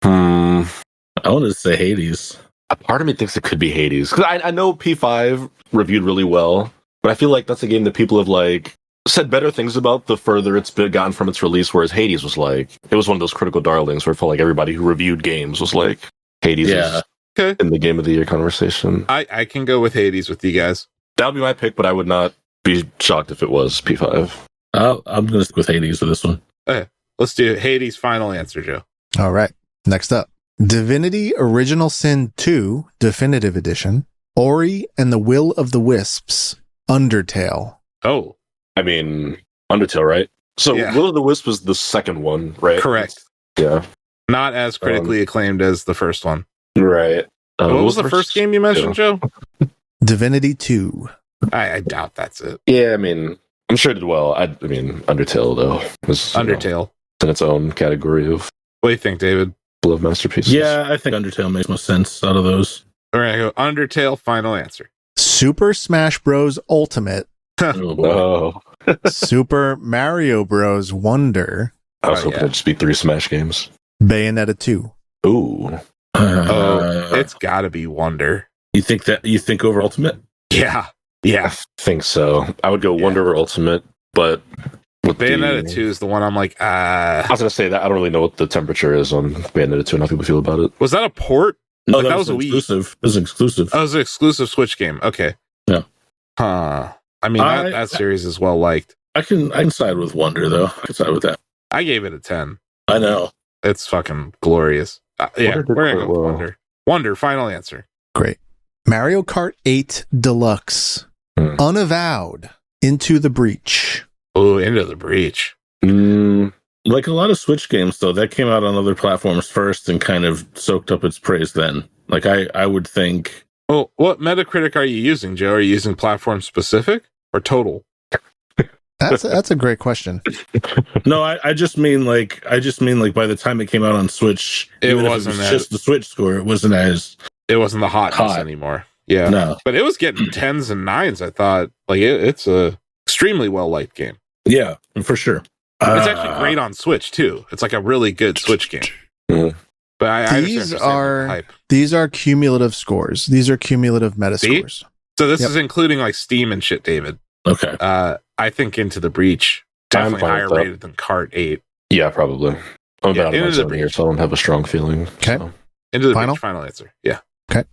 I wanted to say Hades. A part of me thinks it could be Hades. Because I know P5 reviewed really well, but I feel like that's a game that people have said better things about the further it's been gotten from its release, whereas Hades was it was one of those critical darlings where it felt like everybody who reviewed games was like, Hades is in the Game of the Year conversation. I can go with Hades with you guys. That would be my pick, but I would not be shocked if it was P5. I'm going to stick with Hades for this one. Okay, let's do Hades' final answer, Joe. All right. Next up. Divinity Original Sin 2 Definitive Edition. Ori and the Will of the Wisps. Undertale. Oh. I mean, Undertale, right? So Will of the Wisp was the second one, right? Correct. Yeah. Not as critically acclaimed as the first one. Right. What was the first game you mentioned, Joe? Divinity 2. I doubt that's it. Yeah, I mean, I'm sure it did well. I mean, Undertale, though. Was, Undertale. In its own category of... What do you think, David? Beloved masterpieces. Yeah, I think Undertale makes most sense out of those. All right, go Undertale, final answer. Super Smash Bros. Ultimate. Oh. Super Mario Bros. Wonder. I was hoping it'd just be 3 Smash games. Bayonetta 2. Ooh. It's got to be Wonder. You think over Ultimate? Yeah. I think so. I would go Wonder over Ultimate, but with Bayonetta 2 is the one I'm like, I was going to say that I don't really know what the temperature is on Bayonetta 2 and how people feel about it. Was that a port? No, that was a exclusive. It was an exclusive. Oh, it was an exclusive Switch game. Okay. Yeah. Huh. I mean, that series is well liked. I can side with Wonder, though. I can side with that. I gave it a 10. I know. It's fucking glorious. Yeah, we're going to go with Wonder. Wonder, final answer. Great. Mario Kart 8 Deluxe. Unavowed. Into the Breach. Oh, Into the Breach. Like a lot of Switch games, though, that came out on other platforms first and kind of soaked up its praise then. Like, I would think... Well, what Metacritic are you using, Joe? Are you using platform specific or total? That's a great question. No, I just mean like by the time it came out on Switch, it wasn't just the Switch score. It wasn't the hotness anymore. Yeah, no, but it was getting 10s and 9s. I thought like it's a extremely well liked game. Yeah, for sure. It's actually great on Switch too. It's like a really good Switch game. Mm-hmm. But these are cumulative scores. These are cumulative meta scores. So this is including like Steam and shit, David. Okay. I think Into the Breach definitely higher rated than Kart 8. Yeah, probably. I'm about Into the Breach here, so I don't have a strong feeling. Okay. So. Into the Breach, final answer. Yeah. Okay.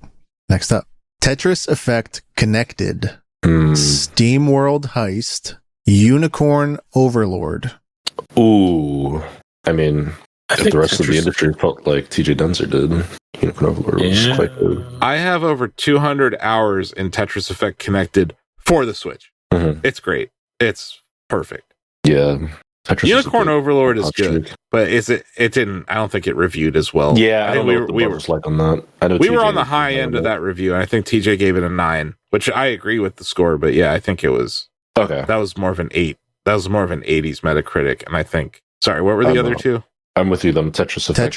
Next up, Tetris Effect Connected, Steam World Heist, Unicorn Overlord. Ooh, I mean, if the rest of the industry felt like TJ Denzer did, Unicorn Overlord was quite good. I have over 200 hours in Tetris Effect Connected for the Switch. Mm-hmm. It's great. It's perfect. Yeah. Tetris Unicorn Overlord is good, but it didn't. I don't think it reviewed as well. Yeah, I don't know what we were like on that. I know we were on the high end of that review, and I think TJ gave it a 9, which I agree with the score. But yeah, I think it was okay. That was more of an 8. That was more of an 80s Metacritic, and I think. Sorry, what were the other two? I'm with you. Them Tetris Effect.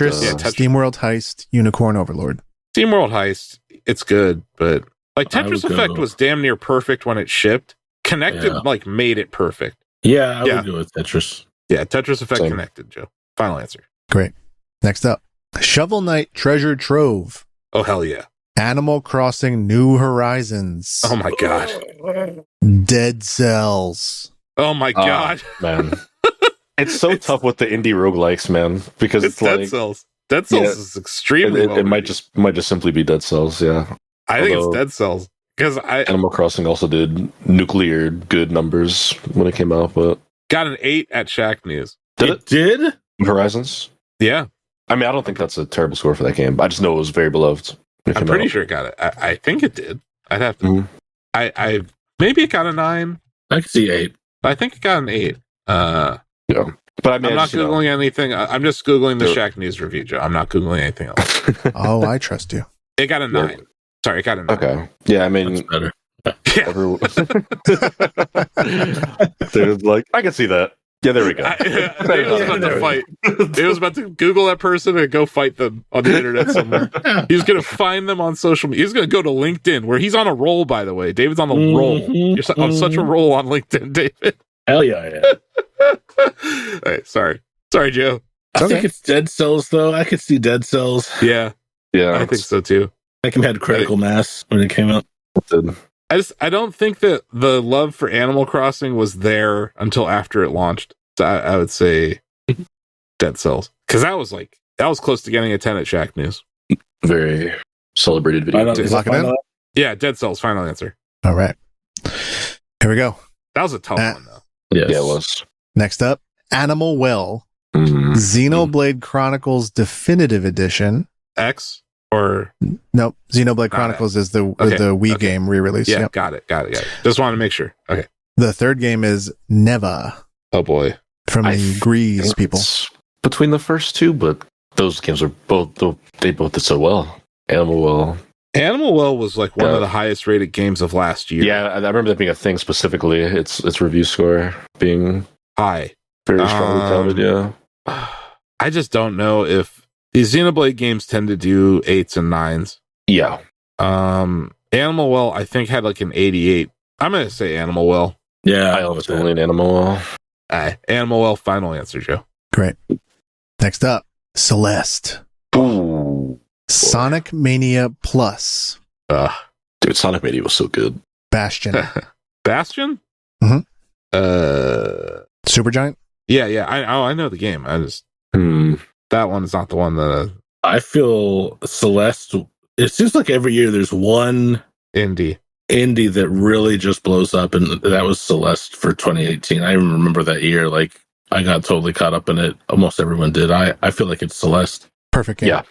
Steam World Heist, Unicorn Overlord. Steam World Heist, it's good, but like Tetris Effect was damn near perfect when it shipped. Connected like made it perfect. Yeah, I would go with Tetris. Yeah, Tetris Effect Connected, Joe. Final answer. Great. Next up, Shovel Knight Treasure Trove. Oh, hell yeah. Animal Crossing New Horizons. Oh, my God. Dead Cells. Oh, my God. Man. It's so tough with the indie roguelikes, man, because it's like... Dead Cells. Dead Cells is extremely it might just simply be Dead Cells, yeah. I think it's Dead Cells. Because Animal Crossing also did nuclear good numbers when it came out, but... Got an 8 at Shack News. Did? Horizons? Yeah. I mean, I don't think that's a terrible score for that game. I just know it was very beloved. I'm pretty sure it got it. I think it did. I'd have to... Mm-hmm. I maybe it got a 9. I could see 8. I think it got an 8. Yeah. But I mean, I'm not Googling anything. I'm just Googling the Shack News review, Joe. I'm not Googling anything else. Oh, I trust you. It got a 9. Sorry, it got a 9. Okay. Yeah, I mean... That's better. Yeah. Dude, like, I can see that. Yeah, there we go. It was about to fight. It was about to Google that person and go fight them on the internet somewhere. He's going to find them on social media. He's going to go to LinkedIn, where he's on a roll, by the way. David's on the roll. You're on such a roll on LinkedIn, David. Hell yeah. Hey, sorry, Joe. I think it's Dead Cells, though. I could see Dead Cells. Yeah, I think so too. I think it had critical mass when it came out. I don't think that the love for Animal Crossing was there until after it launched. So I would say Dead Cells, because that was close to getting a 10 at Shack News. Very celebrated video. Yeah, Dead Cells. Final answer. All right, here we go. That was a tough one, though. Yes. Yeah, it was. Next up, Animal Well, Xenoblade Chronicles Definitive Edition. X. Or nope, Xenoblade Chronicles is the Wii game re-release. Yeah, got it. Just want to make sure. Okay. The third game is Neva. Oh boy, from the Grease people. Between the first two, but those games are both did so well. Animal Well was like one of the highest rated games of last year. Yeah, I remember that being a thing specifically. Its review score being high, very strongly touted. Yeah, I just don't know if. These Xenoblade games tend to do 8s and 9s. Yeah. Animal Well, I think, had like an 88. I'm going to say Animal Well. Yeah. I always only an Animal Well. Animal Well, final answer, Joe. Great. Next up, Celeste. Ooh. Sonic Mania Plus. Dude, Sonic Mania was so good. Bastion. Bastion? Mm-hmm. Supergiant? Yeah. I know the game. I just... That one's not the one that... I feel Celeste... It seems like every year there's one... Indie that really just blows up, and that was Celeste for 2018. I even remember that year. Like, I got totally caught up in it. Almost everyone did. I feel like it's Celeste. Perfect game. Yeah.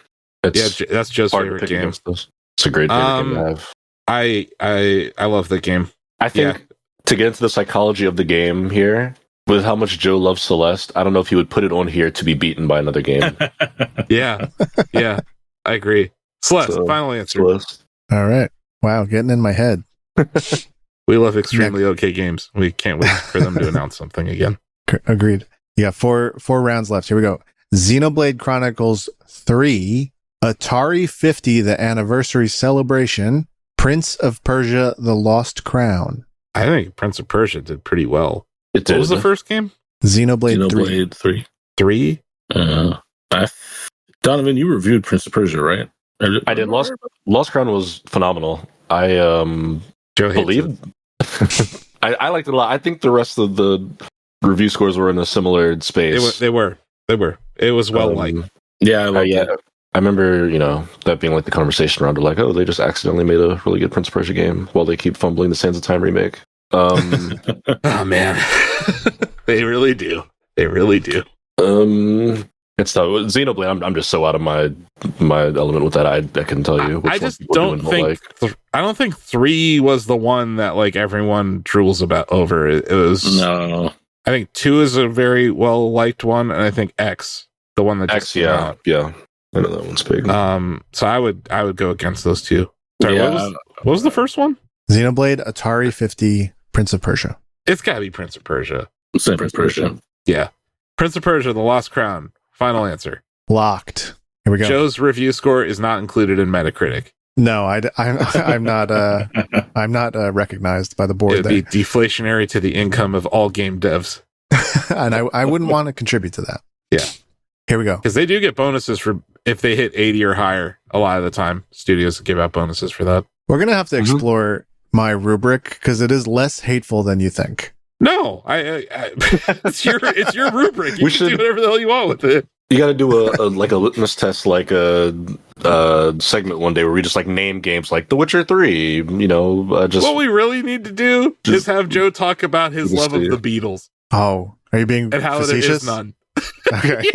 That's Joe's favorite game. It's a great favorite game to have. I love the game. I think to get into the psychology of the game here, with how much Joe loves Celeste, I don't know if he would put it on here to be beaten by another game. Yeah, I agree. Celeste, final answer. Celeste. All right. Wow, getting in my head. We love extremely okay games. We can't wait for them to announce something again. Agreed. Yeah, four rounds left. Here we go. Xenoblade Chronicles 3, Atari 50, the anniversary celebration, Prince of Persia, the Lost Crown. I think Prince of Persia did pretty well. It did. What was the first game? Xenoblade 3. 3? Donovan, you reviewed Prince of Persia, right? I did. Lost Crown was phenomenal. I Joe believe I liked it a lot. I think the rest of the review scores were in a similar space. They were. It was well liked. Yeah, I liked it. I remember, that being like the conversation around it, like, oh, they just accidentally made a really good Prince of Persia game while they keep fumbling the Sands of Time remake. Oh man, they really do. It's tough. Xenoblade, I'm just so out of my element with that. I couldn't tell you. I just don't think. I don't think 3 was the one that like everyone drools about over. It was no. I think 2 is a very well liked one, and I think X, the one that just came out. Yeah. I know that one's big. So I would go against those two. Sorry, what was the first one? Xenoblade, Atari 50, Prince of Persia. It's got to be Prince of Persia. Same Prince of Persia. Yeah. Prince of Persia, The Lost Crown. Final answer. Locked. Here we go. Joe's review score is not included in Metacritic. No, I'm not. I'm not recognized by the board. It'd be deflationary to the income of all game devs, and I wouldn't want to contribute to that. Yeah. Here we go. Because they do get bonuses for if they hit 80 or higher. A lot of the time, studios give out bonuses for that. We're gonna have to explore my rubric because it is less hateful than you think. No, it's your rubric. You can do whatever the hell you want with it. You got to do a litmus test, like a segment one day where we just like name games like The Witcher 3. Just what we really need to do is have Joe talk about his love of the Beatles. Oh, are you being and how facetious? There is none. Okay.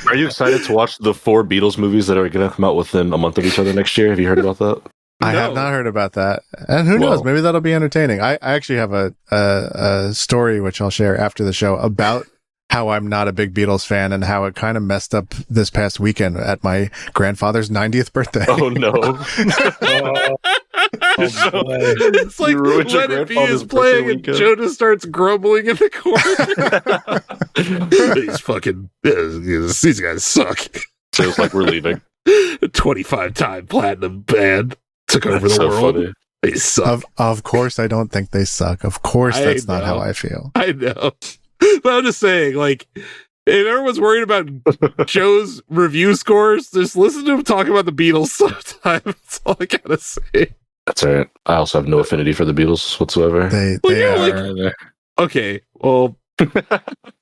Are you excited to watch the 4 Beatles movies that are going to come out within a month of each other next year? Have you heard about that? I have not heard about that. And who knows? Maybe that'll be entertaining. I actually have a story which I'll share after the show about how I'm not a big Beatles fan and how it kind of messed up this past weekend at my grandfather's 90th birthday. Oh, no. It's like Let It Be is playing and Joe just starts grumbling in the corner. These guys suck. Feels like we're leaving. 25-time platinum band took over the world. Funny. They suck. Of course, I don't think they suck. Of course, that's not how I feel. I know. But I'm just saying, like, if everyone's worried about Joe's review scores, just listen to him talk about the Beatles sometime. That's all I gotta say. That's all right. I also have no affinity for the Beatles whatsoever. They are. Okay, well.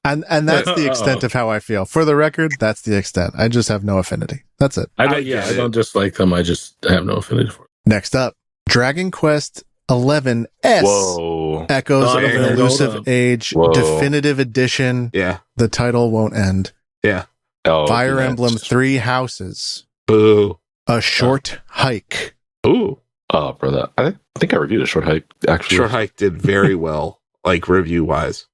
and that's the extent of how I feel. For the record, that's the extent. I just have no affinity. That's it. I don't dislike them. I just have no affinity for them. Next up, Dragon Quest 11S. Whoa. Echoes of an Elusive Age. Whoa. Definitive Edition. Yeah. The title won't end. Yeah. Fire Emblem 3 Houses. Boo. A Short Hike. Ooh. Oh, brother. I think I reviewed A Short Hike, actually. Short Hike did very well, like review-wise.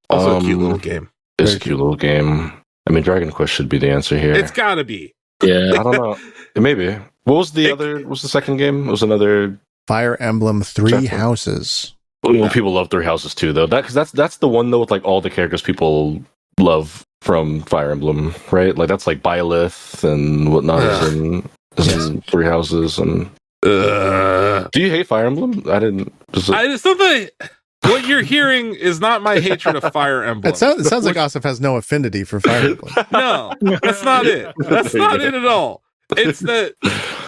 Also a cute little game. It's a cute little game. I mean, Dragon Quest should be the answer here. It's gotta be. Yeah. I don't know. Maybe. What was what was the second game? It was another... Fire Emblem 3 Houses. Well, people love 3 Houses too, though. That's the one though with like all the characters people love from Fire Emblem, right? Like that's like Byleth and whatnot, and 3 Houses. And do you hate Fire Emblem? I didn't. I just don't think what you're hearing is not my hatred of Fire Emblem. It sounds like Asif has no affinity for Fire Emblem. No, that's not it. That's not it at all. It's that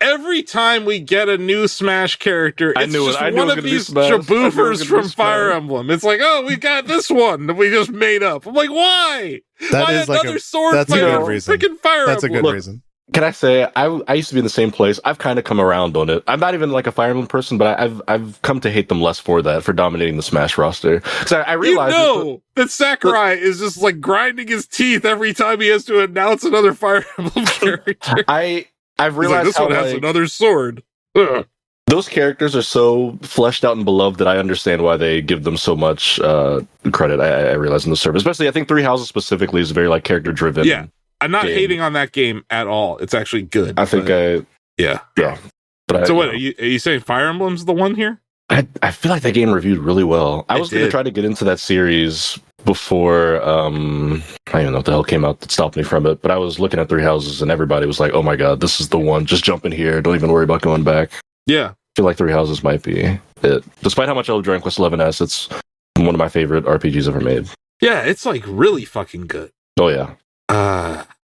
every time we get a new Smash character, it's just one of these jaboofers from Fire Emblem. It's like, oh, we got this one that we just made up. I'm like, why? Why another sword that's fighting a good reason. freaking Fire That's Emblem? a good reason. Can I say I used to be in the same place? I've kind of come around on it. I'm not even like a Fire Emblem person, but I've come to hate them less for dominating the Smash roster. So I realized that Sakurai is just like grinding his teeth every time he has to announce another Fire Emblem character. I've realized this one has another sword. Ugh. Those characters are so fleshed out and beloved that I understand why they give them so much credit. I realize in the service, especially I think Three Houses specifically is very like character driven. Yeah, I'm not hating on that game at all. It's actually good. Yeah. But so what are you saying? Fire Emblem's the one here? I feel like that game reviewed really well. I was going to try to get into that series before I don't even know what the hell came out that stopped me from it. But I was looking at Three Houses and everybody was like, "Oh my god, this is the one! Just jump in here. Don't even worry about going back." Yeah. I feel like Three Houses might be it. Despite how much I love Dragon Quest XI-S, it's one of my favorite RPGs ever made. Yeah, it's like really fucking good. Oh yeah.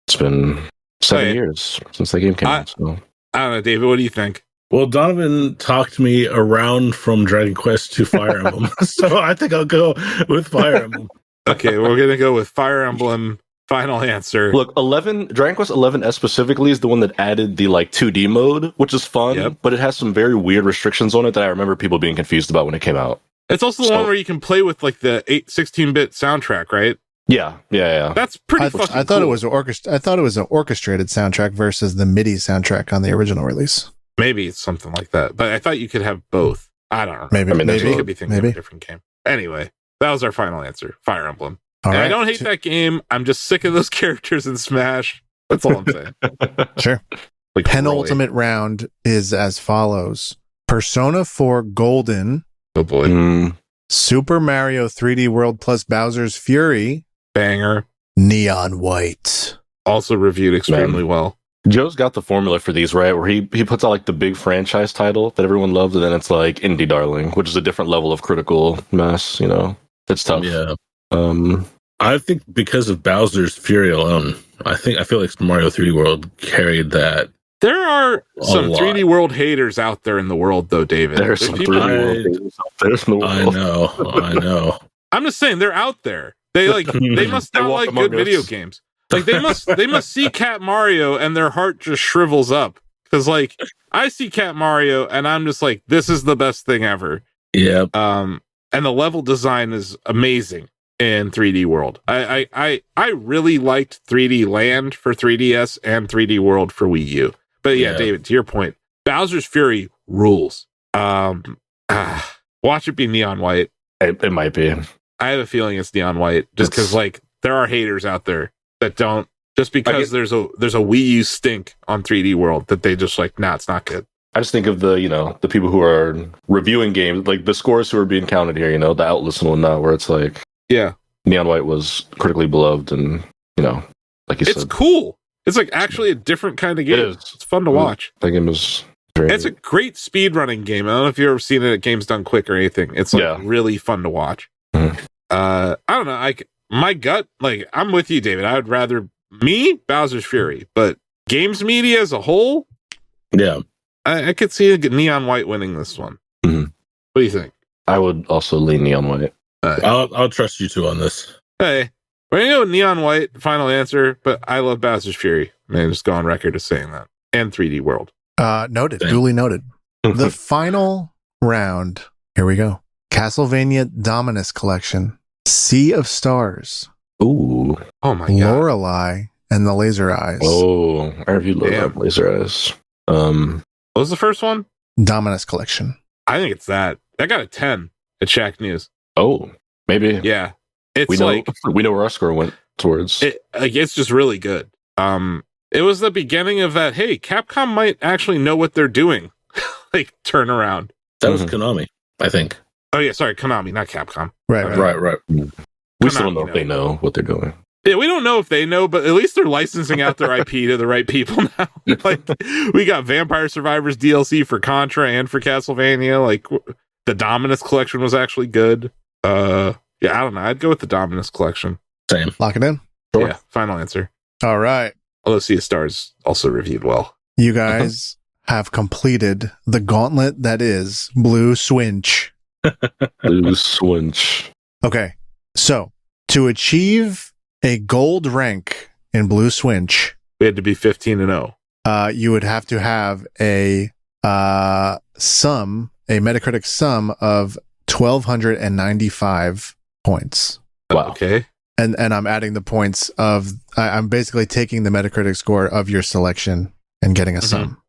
It's been 7 years since that game came out. So. I don't know, David. What do you think? Well, Donovan talked me around from Dragon Quest to Fire Emblem, so I think I'll go with Fire Emblem. Okay, we're gonna go with Fire Emblem. Final answer. Look, Dragon Quest XI-S specifically is the one that added the like 2D mode, which is fun, but it has some very weird restrictions on it that I remember people being confused about when it came out. It's also the one where you can play with like the 16-bit soundtrack, right? Yeah. That's pretty fucking I thought cool. it was I thought it was an orchestrated soundtrack versus the MIDI soundtrack on the original release. Maybe it's something like that, but I thought you could have both. I don't know. Maybe. You could be thinking of a different game. Anyway, that was our final answer. Fire Emblem. All right. I don't hate that game. I'm just sick of those characters in Smash. That's all I'm saying. Sure. Like penultimate round is as follows: Persona 4 Golden. Oh boy. Super Mario 3D World plus Bowser's Fury. Banger. Neon White. Also reviewed extremely well. Joe's got the formula for these, right? Where he puts out like the big franchise title that everyone loves, and then it's like Indie Darling, which is a different level of critical mass, It's tough. Yeah. I think because of Bowser's Fury alone, I feel like Mario 3D World carried that. There are some 3D World haters out there in the world, though, David. There's some 3D World haters out there in the world. I know. I'm just saying they're out there. They must not like good video games. Like they must see Cat Mario and their heart just shrivels up. Because like I see Cat Mario and I'm just like, this is the best thing ever. Yeah. And the level design is amazing in 3D World. I really liked 3D Land for 3DS and 3D World for Wii U. But yeah, David, to your point, Bowser's Fury rules. Watch it be Neon White. It might be. I have a feeling it's Neon White, just because like there are haters out there that don't, just because there's a Wii U stink on 3D World that they just like, nah, it's not good. I just think of the people who are reviewing games, like the scores who are being counted here, the outlets and whatnot, where it's like, Neon White was critically beloved, and like you said, it's cool. It's like actually a different kind of game. It is. It's fun to watch. That game is. It's a great speedrunning game. I don't know if you've ever seen it at Games Done Quick or anything. It's like really fun to watch. Mm-hmm. I don't know. My gut, like I'm with you, David. I would rather Bowser's Fury, but games media as a whole, I could see a Neon White winning this one. Mm-hmm. What do you think? I would also lean Neon White. I'll trust you two on this. Hey, we're gonna go with Neon White. Final answer, but I love Bowser's Fury. Man, just go on record as saying that. And 3D World. Noted. Duly noted. The final round. Here we go. Castlevania Dominus Collection. Sea of Stars. Ooh. Oh my god. Lorelei and the Laser Eyes. Oh, I reviewed Laser Eyes. What was the first one? Dominus Collection. I think it's that. That got a 10 at Shack News. Oh, maybe. Yeah. It's we know where our score went towards. It's just really good. It was the beginning of that, hey, Capcom might actually know what they're doing. Like, turn around. That was Konami, I think. Oh, yeah, sorry, Konami, not Capcom. Right. We still don't know if they know what they're doing. Yeah, we don't know if they know, but at least they're licensing out their IP to the right people now. Like, we got Vampire Survivors DLC for Contra and for Castlevania. Like, the Dominus Collection was actually good. I don't know. I'd go with the Dominus Collection. Same. Lock it in. Sure. Yeah, final answer. All right. Although Sea of Stars also reviewed well. You guys have completed the gauntlet that is Blue Swinch. Blue Swinch. Okay. So, to achieve a gold rank in Blue Swinch, We had to be 15-0. You would have to have a Metacritic sum of 1,295 points. Wow. Okay. And I'm adding the points of, I'm basically taking the Metacritic score of your selection and getting a sum.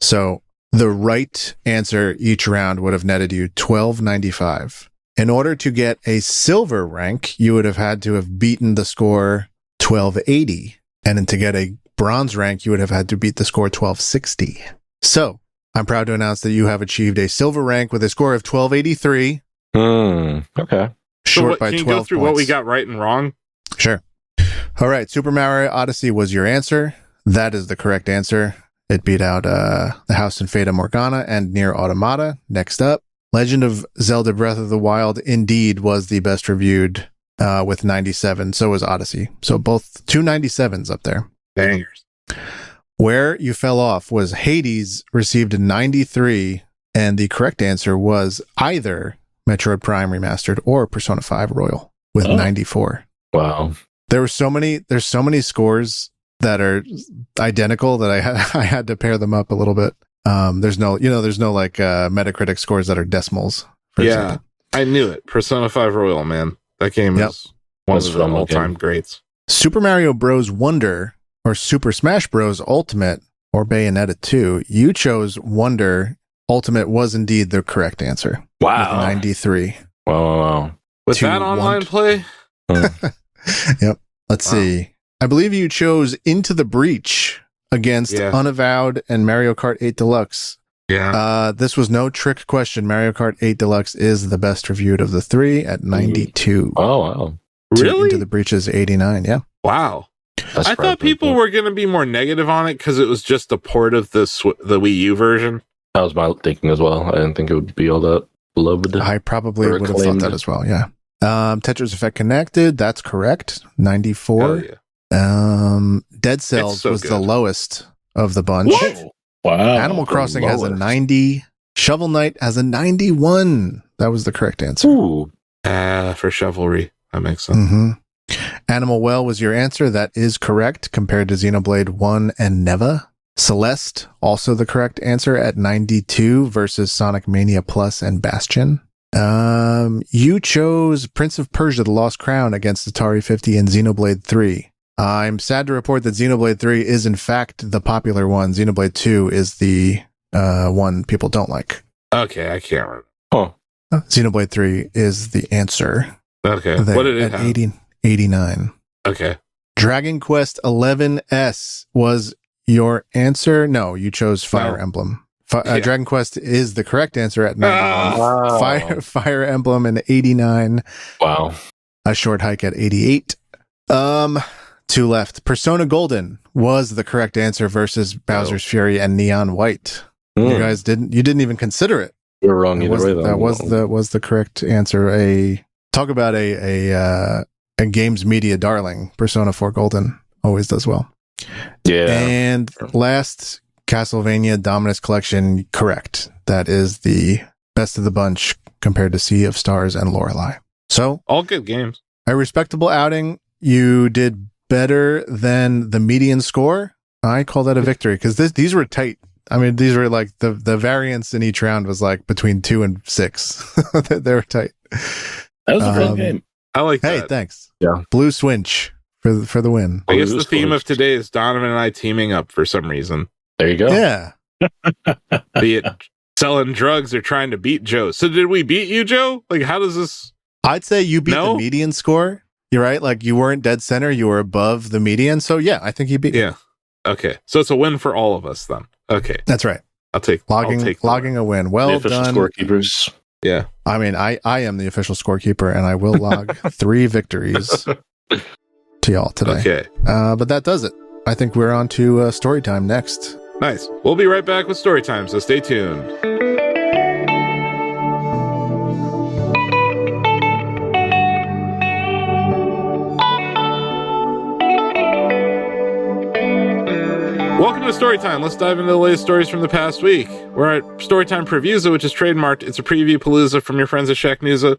So The right answer each round would have netted you $12.95. In order to get a silver rank, you would have had to have beaten the score 1280. And then to get a bronze rank, you would have had to beat the score 1260. So, I'm proud to announce that you have achieved a silver rank with a score of 1283. Okay. Short by 12 Can you go through points. what we got right and wrong? Sure. All right, Super Mario Odyssey was your answer. That is the correct answer. It beat out The House in Fata Morgana and Nier Automata. Next up, Legend of Zelda Breath of the Wild indeed was the best reviewed with 97. So was Odyssey. So both 2 97s up there. Bangers. Where you fell off was Hades received a 93, and the correct answer was either Metroid Prime Remastered or Persona 5 Royal with 94. Wow. There's so many scores that are identical that I had to pair them up a little bit. There's no like Metacritic scores that are decimals. For example. I knew it. Persona 5 Royal, man. That game is one of the all-time greats. Super Mario Bros. Wonder or Super Smash Bros. Ultimate or Bayonetta 2. You chose Wonder. Ultimate was indeed the correct answer. Wow. 93. Wow. With that online play? Yep. Let's see. I believe you chose Into the Breach against Unavowed and Mario Kart 8 Deluxe. Yeah. This was no trick question. Mario Kart 8 Deluxe is the best reviewed of the three at 92. Oh, wow. Really? Into the Breach is 89. Yeah. Wow. That's I thought people were going to be more negative on it because it was just a port of the Wii U version. That was my thinking as well. I didn't think it would be all that beloved. I probably would have thought that as well. Yeah. Tetris Effect Connected. That's correct. 94. Hell yeah. Dead Cells was the lowest of the bunch. What? Wow. Animal Crossing has a 90. Shovel Knight has a 91. That was the correct answer. Ooh. For Chivalry. That makes sense. Mm-hmm. Animal Well was your answer. That is correct compared to Xenoblade 1 and Neva. Celeste, also the correct answer at 92 versus Sonic Mania Plus and Bastion. You chose Prince of Persia: The Lost Crown against Atari 50 and Xenoblade 3. I'm sad to report that Xenoblade 3 is in fact the popular one. Xenoblade 2 is the one people don't like. Okay, I can't remember. Oh. Xenoblade 3 is the answer. Okay. What did it have? 89. Okay. Dragon Quest 11S was your answer. No, you chose Fire Emblem. Dragon Quest is the correct answer at 91. Wow. Fire Emblem in 89. Wow. A Short Hike at 88. Two left. Persona Golden was the correct answer versus Bowser's Fury and Neon White. You guys didn't even consider it. We were wrong either way, though. That was the correct answer. Talk about a games media darling. Persona 4 Golden always does well. Yeah. And last, Castlevania Dominus Collection, correct. That is the best of the bunch compared to Sea of Stars and Lorelei. So, all good games. A respectable outing. You did better than the median score. I call that a victory because these were tight. I mean, these were like the variance in each round was like between 2 and 6. They were tight. That was a fun game. I like that. Hey, thanks. Yeah. Blue Swinch for the win. I guess the theme of today is Donovan and I teaming up for some reason. There you go. Yeah. Be it selling drugs or trying to beat Joe. So did we beat you, Joe? Like, how does this... I'd say you beat the median score. You're right. Like, you weren't dead center. You were above the median. So, yeah, I think you beat. Yeah. Okay. So it's a win for all of us then. Okay. That's right. I'll take logging a win. Well the official done. Scorekeepers. Yeah. I mean, I am the official scorekeeper, and I will log 3 victories to y'all today. Okay. But that does it. I think we're on to story time next. Nice. We'll be right back with story time, so stay tuned. Welcome to Storytime. Let's dive into the latest stories from the past week. We're at Storytime Previews, which is trademarked. It's a preview palooza from your friends at Shacknewza.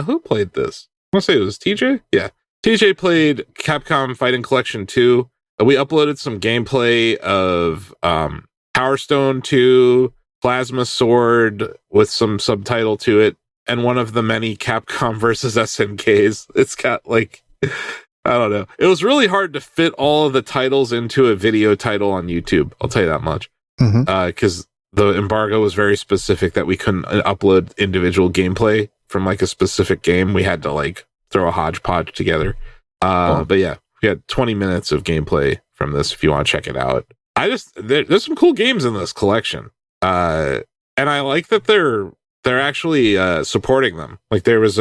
Who played this? I want to say it was TJ? Yeah. TJ played Capcom Fighting Collection 2. We uploaded some gameplay of Power Stone 2, Plasma Sword with some subtitle to it, and one of the many Capcom versus SNKs. It's got like... I don't know. It was really hard to fit all of the titles into a video title on YouTube. I'll tell you that much. Because the embargo was very specific that we couldn't upload individual gameplay from like a specific game. We had to like throw a hodgepodge together. But yeah, we had 20 minutes of gameplay from this if you want to check it out. There's some cool games in this collection. And I like that they're actually supporting them. Like there was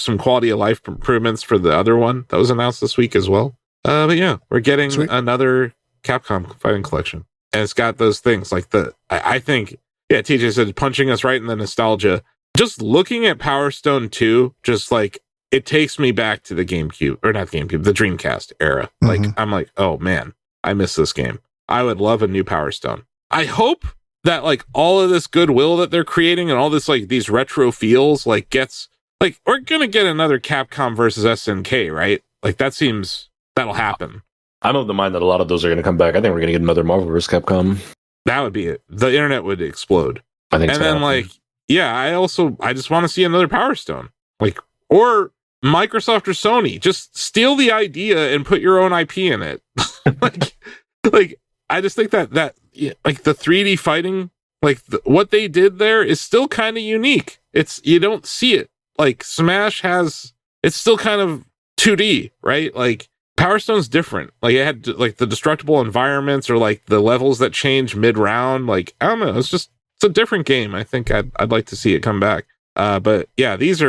some quality of life improvements for the other one that was announced this week as well. But yeah, we're getting another Capcom Fighting Collection. And it's got those things like I think, yeah, TJ said punching us right in the nostalgia. Just looking at Power Stone 2, just like it takes me back to the GameCube, or not GameCube, the Dreamcast era. Like I'm like, oh man, I miss this game. I would love a new Power Stone. I hope that like all of this goodwill that they're creating and all this like these retro feels like gets like we're gonna get another Capcom versus SNK, right? Like that'll happen. I'm of the mind that a lot of those are going to come back. I think we're going to get another Marvel vs. Capcom. That would be it. The internet would explode. I think. And then like, yeah, I just want to see another Power Stone, like, or Microsoft or Sony, just steal the idea and put your own IP in it. like I just think that like the 3D fighting, like what they did there is still kind of unique. You don't see it. Like Smash it's still kind of 2D, right? Like Power Stone's different. Like it had like the destructible environments or like the levels that change mid-round. Like I don't know, it's a different game. I think I'd like to see it come back. But yeah, this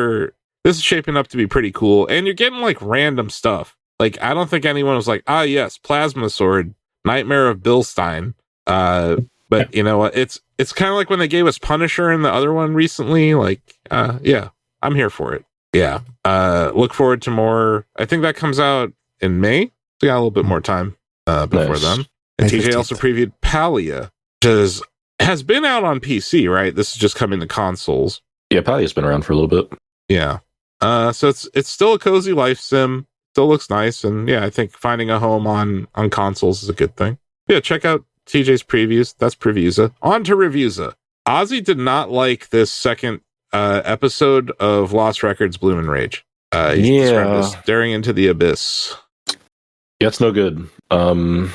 is shaping up to be pretty cool. And you're getting like random stuff. Like I don't think anyone was like, yes, Plasma Sword, Nightmare of Bilstein. But you know what? It's kind of like when they gave us Punisher in the other one recently. Like yeah, I'm here for it. Yeah. Look forward to more. I think that comes out in May. We got a little bit more time before then. And TJ also previewed Palia, which has been out on PC, right? This is just coming to consoles. Yeah, Palia's been around for a little bit. Yeah. So it's still a cozy life sim. Still looks nice, and yeah, I think finding a home on consoles is a good thing. Yeah, check out TJ's previews. That's Previewza. On to Reviewza. Ozzy did not like this second episode of Lost Records Bloom and Rage. He described this staring into the abyss. Yeah, it's no good. I mean,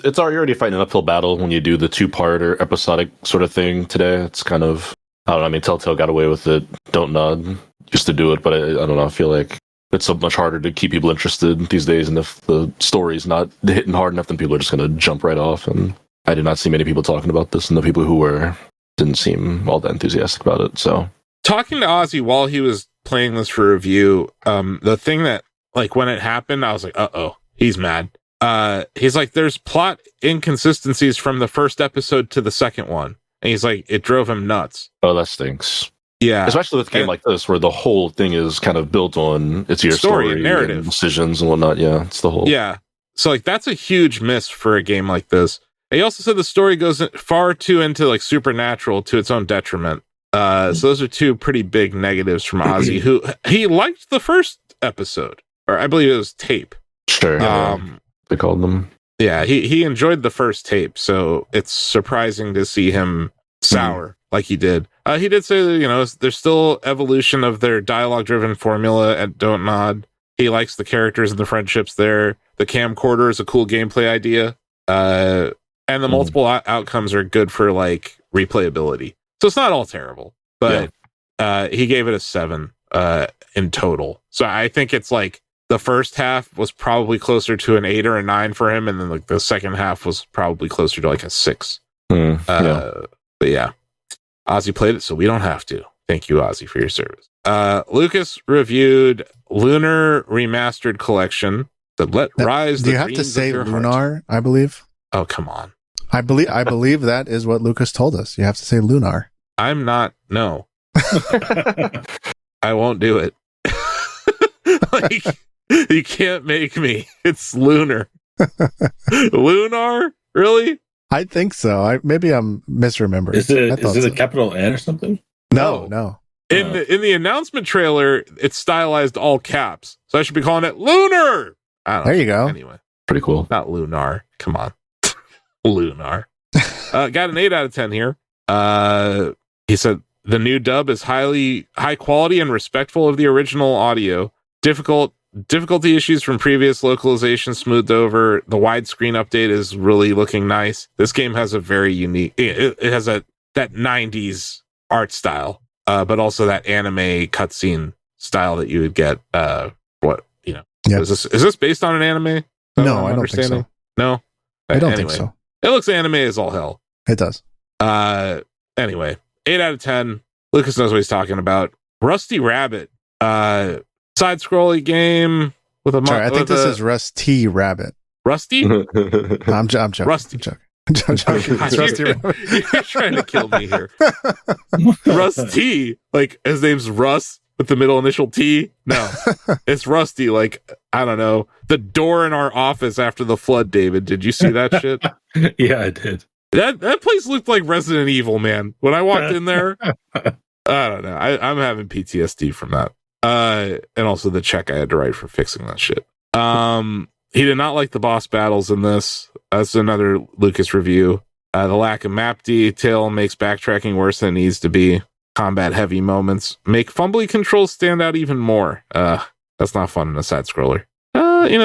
you're already fighting an uphill battle when you do the 2-part or episodic sort of thing today. It's kind of, I don't know, I mean, Telltale got away with it. Don't Nod used to do it, but I don't know, I feel like it's so much harder to keep people interested these days, and if the story's not hitting hard enough, then people are just going to jump right off, and I did not see many people talking about this, and the people who were didn't seem all that enthusiastic about it, so. Talking to Ozzy while he was playing this for review, the thing that, like, when it happened, I was like, uh-oh, he's mad. He's like, there's plot inconsistencies from the first episode to the second one. And he's like, it drove him nuts. Oh, that stinks. Yeah. Especially with a game like this, where the whole thing is kind of built on it's your story and narrative. And decisions and whatnot. Yeah, it's the whole. Yeah. So, like, that's a huge miss for a game like this. And he also said the story goes far too into, like, supernatural to its own detriment. So those are two pretty big negatives from Ozzy, who he liked the first episode, or I believe it was tape. Sure. They called them. Yeah, he enjoyed the first tape, so it's surprising to see him sour like he did. He did say that, you know, there's still evolution of their dialogue-driven formula at Don't Nod. He likes the characters and the friendships there. The camcorder is a cool gameplay idea. And the multiple outcomes are good for, like, replayability. So it's not all terrible, but he gave it a 7 in total. So I think it's like the first half was probably closer to an 8 or a 9 for him, and then like the second half was probably closer to like a 6. But yeah, Ozzy played it, so we don't have to. Thank you, Ozzy, for your service. Lucas reviewed Lunar Remastered Collection. Rise. Do you have to say Lunar? I believe. Oh, come on. I believe that is what Lucas told us. You have to say Lunar. I'm not. No. I won't do it. Like, you can't make me. It's Lunar. Lunar? Really? I think so. Maybe I'm misremembering. Is it a capital N or something? No. In the announcement trailer, it's stylized all caps. So I should be calling it Lunar. I don't know. There you go. Anyway. Pretty cool. Not Lunar. Come on. Lunar. Got an 8 out of 10 here. He said the new dub is high quality and respectful of the original audio. Difficulty issues from previous localization smoothed over. The widescreen update is really looking nice. This game has a very unique. It has a that 90s art style, but also that anime cutscene style that you would get. Is this based on an anime? No, I don't think so. No, I don't think so. It looks anime as all hell. It does. Anyway, 8 out of 10. Lucas knows what he's talking about. Rusty Rabbit, side-scrolling game with a. Sorry, I think this is Rusty Rabbit. Rusty? I'm joking. Rusty. I'm joking. It's Rusty Rabbit. You're trying to kill me here. Rusty, like his name's Russ with the middle initial T. No, it's Rusty. Like, I don't know, the door in our office after the flood. David, did you see that shit? Yeah, I did. That place looked like Resident Evil, man. When I walked in there, I don't know. I'm having PTSD from that. And also the check I had to write for fixing that shit. He did not like the boss battles in this. That's another Lucas review. The lack of map detail makes backtracking worse than it needs to be. Combat heavy moments make fumbly controls stand out even more. That's not fun in a side scroller.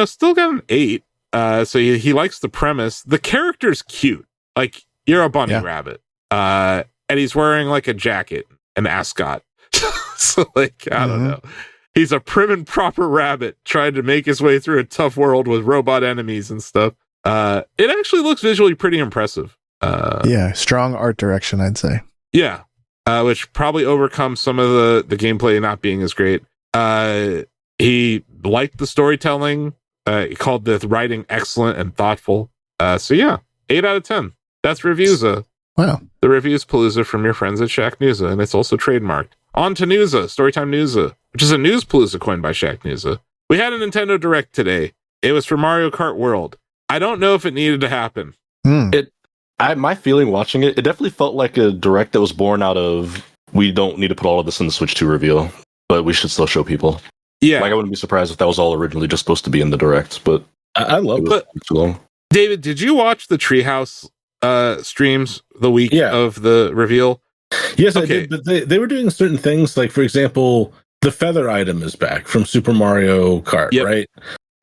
Still got an 8. So he likes the premise. The character's cute. Like, you're a bunny rabbit. And he's wearing like a jacket, an ascot. So like, I don't know. He's a prim and proper rabbit trying to make his way through a tough world with robot enemies and stuff. It actually looks visually pretty impressive. Strong art direction, I'd say. Yeah. Which probably overcomes some of the gameplay not being as great. He liked the storytelling. He called the writing excellent and thoughtful. 8 out of 10. That's Reviewza. Wow. The Reviews Palooza from your friends at Shaq Newsa, and it's also trademarked. On to Newsa, Storytime Newsa, which is a news palooza coined by Shaq Newsa. We had a Nintendo Direct today. It was for Mario Kart World. I don't know if it needed to happen. My feeling watching it definitely felt like a Direct that was born out of, we don't need to put all of this in the Switch 2 reveal, but we should still show people. Yeah. Like, I wouldn't be surprised if that was all originally just supposed to be in the Direct, but I love it. Too long. David, did you watch the Treehouse streams the week of the reveal? Yes, I did, but they were doing certain things, like, for example, the feather item is back from Super Mario Kart, right?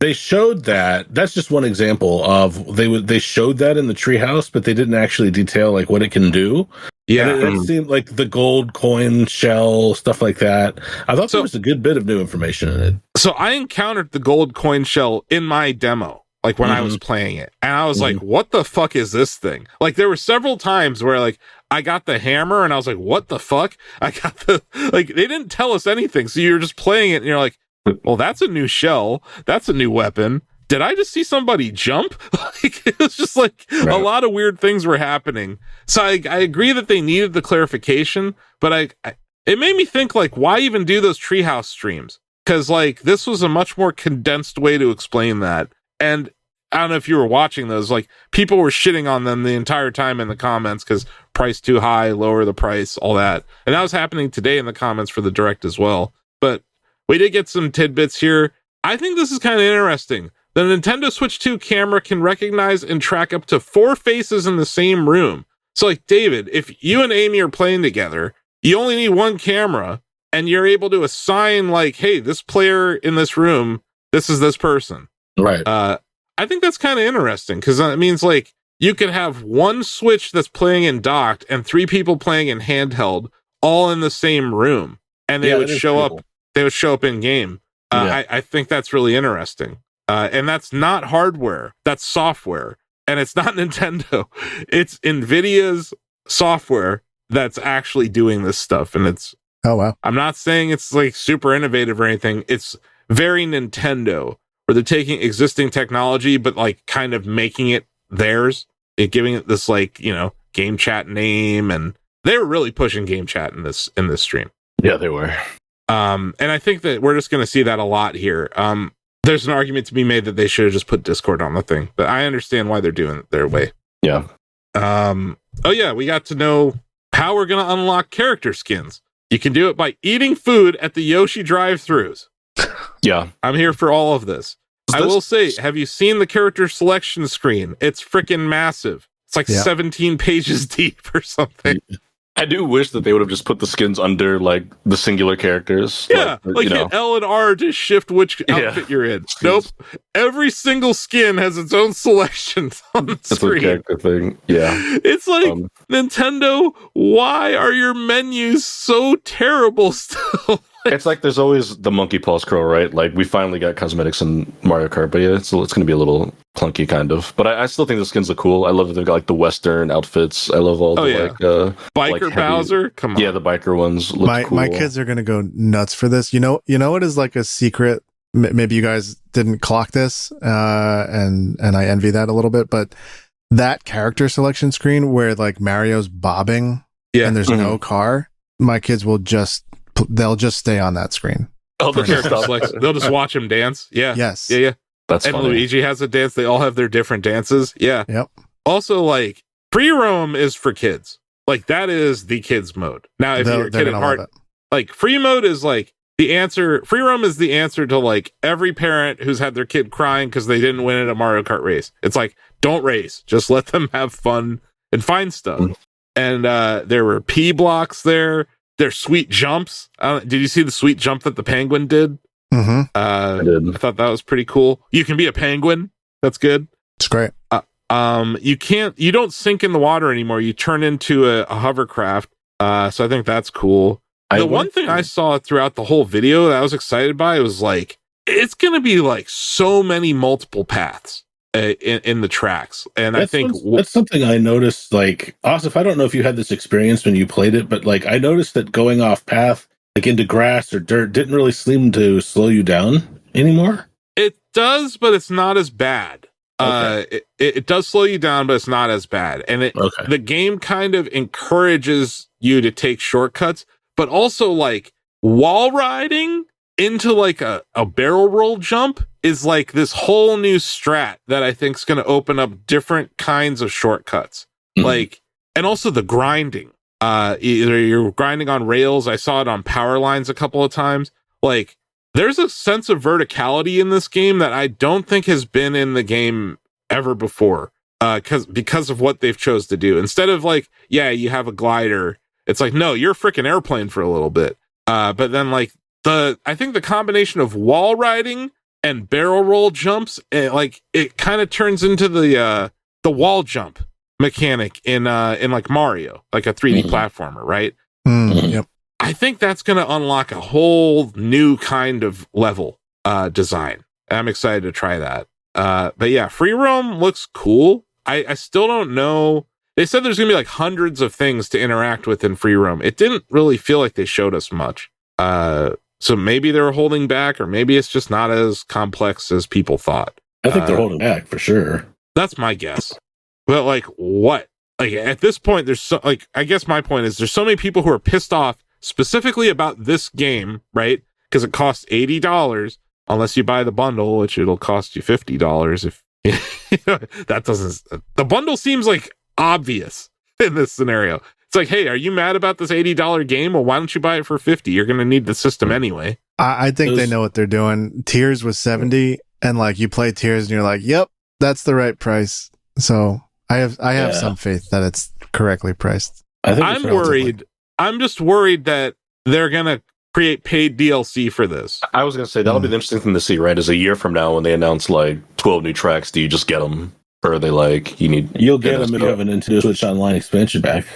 They showed that. That's just one example of they showed that in the treehouse, but they didn't actually detail like what it can do. Yeah, it seemed like the gold coin shell, stuff like that. I thought there was a good bit of new information in it. So I encountered the gold coin shell in my demo, like when I was playing it, and I was like, "What the fuck is this thing?" Like, there were several times where like I got the hammer, and I was like, "What the fuck?" I got they didn't tell us anything, so you're just playing it, and you're like, well, that's a new shell. That's a new weapon. Did I just see somebody jump? Like, it was just like a lot of weird things were happening. So I agree that they needed the clarification, but it made me think, like, why even do those treehouse streams? Because like this was a much more condensed way to explain that. And I don't know if you were watching those. Like, people were shitting on them the entire time in the comments because price too high, lower the price, all that. And that was happening today in the comments for the Direct as well. But we did get some tidbits here. I think this is kind of interesting. The Nintendo Switch 2 camera can recognize and track up to 4 faces in the same room. So, like, David, if you and Amy are playing together, you only need one camera, and you're able to assign, like, hey, this player in this room, this is this person. Right. I think that's kind of interesting, because it means, like, you could have one Switch that's playing in docked and 3 people playing in handheld all in the same room, and they would show up. They would show up in game. I think that's really interesting. And that's not hardware. That's software. And it's not Nintendo. It's NVIDIA's software that's actually doing this stuff. And it's... Oh, wow. I'm not saying it's like super innovative or anything. It's very Nintendo, where they're taking existing technology, but like kind of making it theirs. Giving it this, like, game chat name. And they were really pushing game chat in this stream. Yeah, they were. And I think that we're just going to see that a lot here. There's an argument to be made that they should have just put Discord on the thing, but I understand why they're doing it their way. Yeah. We got to know how we're going to unlock character skins. You can do it by eating food at the Yoshi drive-thrus. Yeah. I'm here for all of this. I will say, have you seen the character selection screen? It's freaking massive. It's like 17 pages deep or something. I do wish that they would have just put the skins under like the singular characters. Yeah, like hit L and R to shift which outfit you're in. Nope. Every single skin has its own selections on the screen. That's a character thing. Yeah. It's like, Nintendo, why are your menus so terrible still? It's like there's always the monkey paw scroll, right? Like we finally got cosmetics in Mario Kart, but yeah, it's going to be a little clunky kind of. But I still think the skins look cool. I love that they've got like the Western outfits. I love all the biker like Bowser. Come on, yeah, the biker ones look cool. My kids are going to go nuts for this. You know what is like a secret? Maybe you guys didn't clock this, and I envy that a little bit. But that character selection screen where like Mario's bobbing, and there's no car, my kids will they'll just stay on that screen. Oh, they'll just watch him dance. Yeah. Yes. Yeah. That's and funny. Luigi has a dance. They all have their different dances. Yeah. Yep. Also, like free roam is for kids. Like that is the kids mode. Now, if you're a kid at heart, like free mode is like the answer. Free roam is the answer to like every parent who's had their kid crying because they didn't win at a Mario Kart race. It's like, don't race. Just let them have fun and find stuff. And there were P blocks there. There's sweet jumps. Did you see the sweet jump that the penguin did? Mm-hmm. I did. I thought that was pretty cool. You can be a penguin. That's good. It's great. You don't sink in the water anymore. You turn into a hovercraft. So I think that's cool. The one thing I saw throughout the whole video that I was excited by was like, it's going to be like so many multiple paths in the tracks. And I think that's something I noticed. Like, Asif, I don't know if you had this experience when you played it, but like I noticed that going off path, like into grass or dirt, didn't really seem to slow you down anymore. It does, but it's not as bad. Okay. It does slow you down, but it's not as bad. And the game kind of encourages you to take shortcuts, but also like wall riding into like a barrel roll jump is like this whole new strat that I think is going to open up different kinds of shortcuts. Like, and also the grinding. Either you're grinding on rails. I saw it on power lines a couple of times. Like, there's a sense of verticality in this game that I don't think has been in the game ever before. Because of what they've chose to do. Instead of like, you have a glider. It's like, no, you're a freaking airplane for a little bit. But then like I think the combination of wall riding and barrel roll jumps, it kind of turns into the wall jump mechanic in like Mario, like a 3D platformer, right? Yep. I think that's going to unlock a whole new kind of level design. I'm excited to try that. But yeah, free roam looks cool. I still don't know. They said there's going to be like hundreds of things to interact with in free roam. It didn't really feel like they showed us much. So maybe they're holding back, or maybe it's just not as complex as people thought. I think they're holding back for sure. That's my guess. But like, what? Like at this point, I guess my point is there's so many people who are pissed off specifically about this game, right? Because it costs $80 unless you buy the bundle, which it'll cost you $50 if that doesn't. The bundle seems like obvious in this scenario. It's like, hey, are you mad about this $80 game? Well, why don't you buy it for $50? You're going to need the system anyway. I think they know what they're doing. Tiers was $70, and like you play Tiers, and you're like, yep, that's the right price. So I have some faith that it's correctly priced. I'm worried. I'm just worried that they're going to create paid DLC for this. I was going to say, that'll be the interesting thing to see, right? Is a year from now when they announce like 12 new tracks, do you just get them? Or are they like, you'll get them if you have a Nintendo Switch Online expansion pack.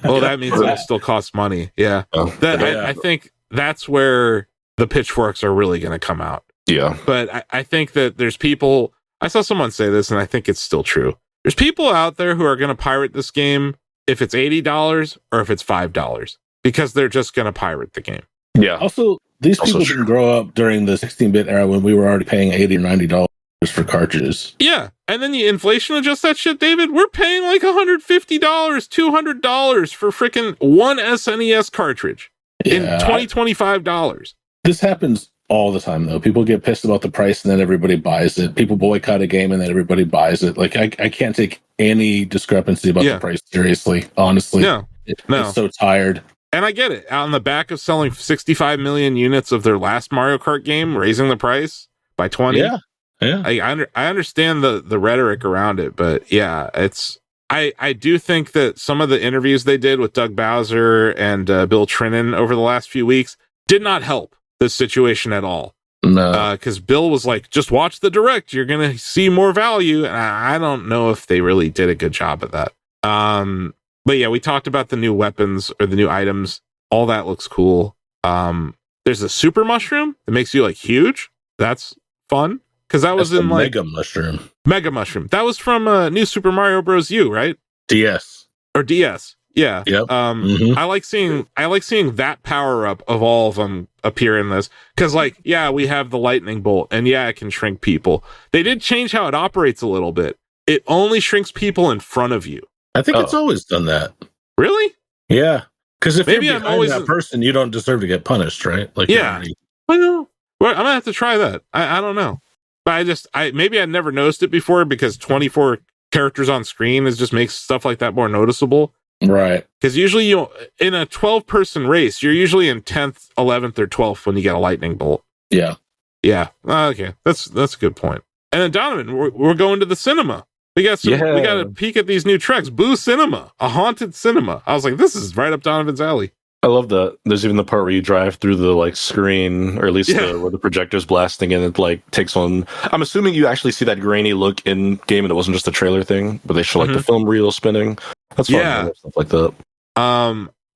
Well, that means it'll still cost money. Yeah. I think that's where the pitchforks are really going to come out. Yeah. But I think that there's people, I saw someone say this and I think it's still true. There's people out there who are going to pirate this game if it's $80 or if it's $5 because they're just going to pirate the game. Yeah. Also, these people didn't grow up during the 16-bit era when we were already paying $80 or $90 for cartridges. Yeah. And then you inflation adjust that shit, David. We're paying like $150, $200 for freaking one SNES cartridge in $25. This happens all the time, though. People get pissed about the price and then everybody buys it. People boycott a game and then everybody buys it. Like, I can't take any discrepancy about the price seriously, honestly. No. I'm so tired. And I get it. On the back of selling 65 million units of their last Mario Kart game, raising the price by 20. Yeah. I understand the rhetoric around it, but yeah, it's I do think that some of the interviews they did with Doug Bowser and Bill Trinan over the last few weeks did not help this situation at all. No. Because Bill was like, just watch the direct, you're going to see more value. And I don't know if they really did a good job of that. But yeah, we talked about the new weapons or the new items. All that looks cool. There's a super mushroom that makes you like huge. That's fun. Because that was in like Mega Mushroom. Mega Mushroom. That was from New Super Mario Bros. U, right? DS. Or DS. Yeah. Yep. I like seeing that power up of all of them appear in this. Because like, yeah, we have the lightning bolt, and yeah, it can shrink people. They did change how it operates a little bit. It only shrinks people in front of you. I think it's always done that. Really? Yeah. Because if maybe you're behind that person, you don't deserve to get punished, right? Like, yeah. I know. Well, I'm gonna have to try that. I don't know. But maybe I never noticed it before because 24 characters on screen just makes stuff like that more noticeable. Right. Because usually in a 12-person race, you're usually in 10th, 11th, or 12th when you get a lightning bolt. Yeah. Yeah. Okay. That's a good point. And then Donovan, we're going to the cinema. We got a peek at these new treks. Boo Cinema, a haunted cinema. I was like, this is right up Donovan's alley. I love that. There's even the part where you drive through the like screen, or at least where the projector's blasting, and it like takes on. I'm assuming you actually see that grainy look in game, and it wasn't just a trailer thing, but they show like the film reel spinning. That's fun. Yeah, stuff like that.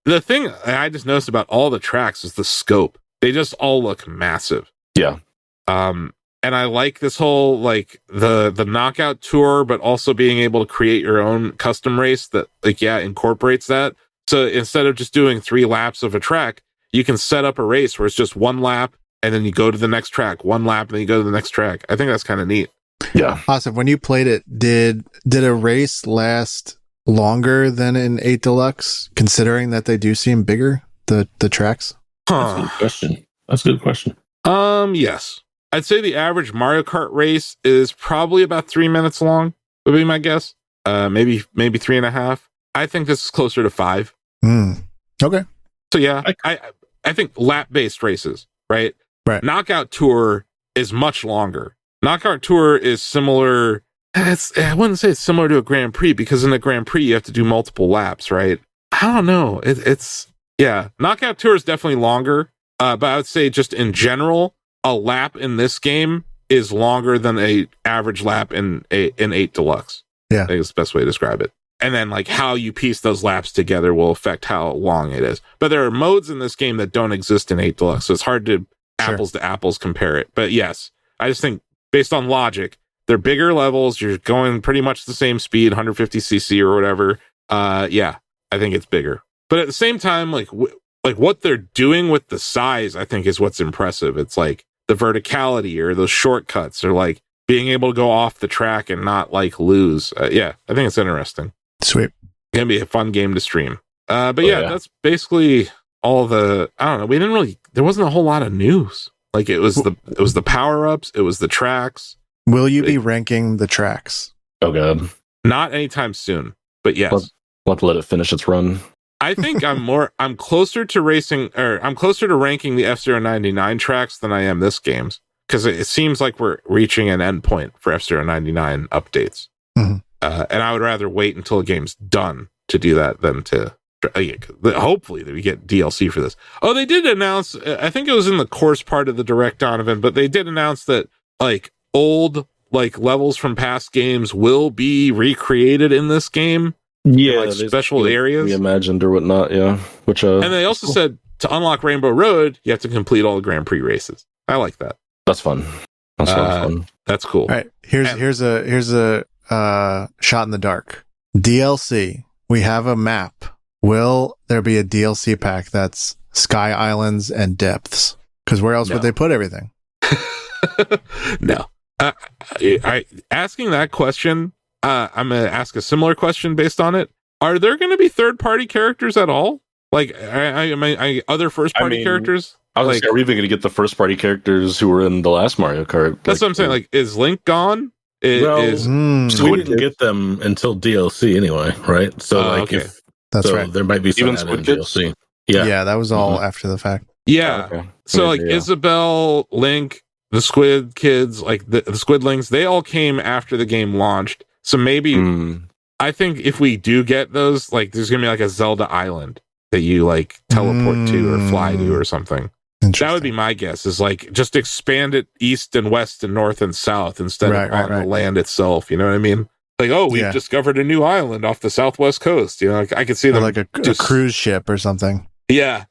The thing I just noticed about all the tracks is the scope. They just all look massive. Yeah. And I like this whole like the knockout tour, but also being able to create your own custom race that incorporates that. So instead of just doing 3 laps of a track, you can set up a race where it's just 1 lap and then you go to the next track, 1 lap, and then you go to the next track. I think that's kind of neat. Yeah. Asif, when you played it, did a race last longer than in 8 Deluxe, considering that they do seem bigger, the tracks? That's a good question. That's a good question. Yes. I'd say the average Mario Kart race is probably about 3 minutes long, would be my guess. Maybe 3.5. I think this is closer to 5. Okay. So yeah, I think lap-based races, right? Right. Knockout Tour is much longer. Knockout Tour is similar. I wouldn't say it's similar to a Grand Prix, because in a Grand Prix you have to do multiple laps, right? I don't know. Knockout Tour is definitely longer, but I would say just in general, a lap in this game is longer than a average lap in 8 Deluxe. Yeah, I think it's the best way to describe it. And then like how you piece those laps together will affect how long it is. But there are modes in this game that don't exist in 8 Deluxe, so it's hard to apples to apples compare it. But yes, I just think based on logic, they're bigger levels. You're going pretty much the same speed, 150cc or whatever. I think it's bigger. But at the same time, like what they're doing with the size, I think is what's impressive. It's like the verticality or those shortcuts, or like being able to go off the track and not like lose. I think it's interesting. Sweet. It's gonna be a fun game to stream. That's basically all the. I don't know. There wasn't a whole lot of news. Like it was the power ups. It was the tracks. Will you be ranking the tracks? Oh god, not anytime soon. But yes, we'll have to let it finish its run. I think I'm closer to ranking the F-Zero 99 tracks than I am this game's, because it seems like we're reaching an endpoint for F-Zero 99 updates. Mm-hmm. And I would rather wait until a game's done to do that than to hopefully that we get DLC for this. Oh, they did announce, I think it was in the course part of the Direct, Donovan, but they did announce that like old like levels from past games will be recreated in this game. Yeah, like special areas reimagined or whatnot. Yeah, and they also said to unlock Rainbow Road, you have to complete all the Grand Prix races. I like that. That's fun. That's fun. That's cool. All right, here's a shot in the dark. DLC. We have a map. Will there be a DLC pack that's Sky Islands and Depths? Because where else would they put everything? No. Asking that question, I'm going to ask a similar question based on it. Are there going to be third-party characters at all? Like, other first-party characters? I was like, are we even going to get the first-party characters who were in the last Mario Kart? That's what I'm saying. Like, is Link gone? We didn't get them until DLC anyway, right? So, there might be some added DLC. Yeah, that was all after the fact. Yeah. Okay. So, Isabelle, Link, the Squid Kids, like the Squidlings, they all came after the game launched. So maybe I think if we do get those, like, there's gonna be like a Zelda island that you like teleport to or fly to or something. That would be my guess, is like just expand it east and west and north and south instead of on the land itself. You know what I mean? Like, oh, we've discovered a new island off the southwest coast. You know, like, I could see them like a cruise ship or something. Yeah.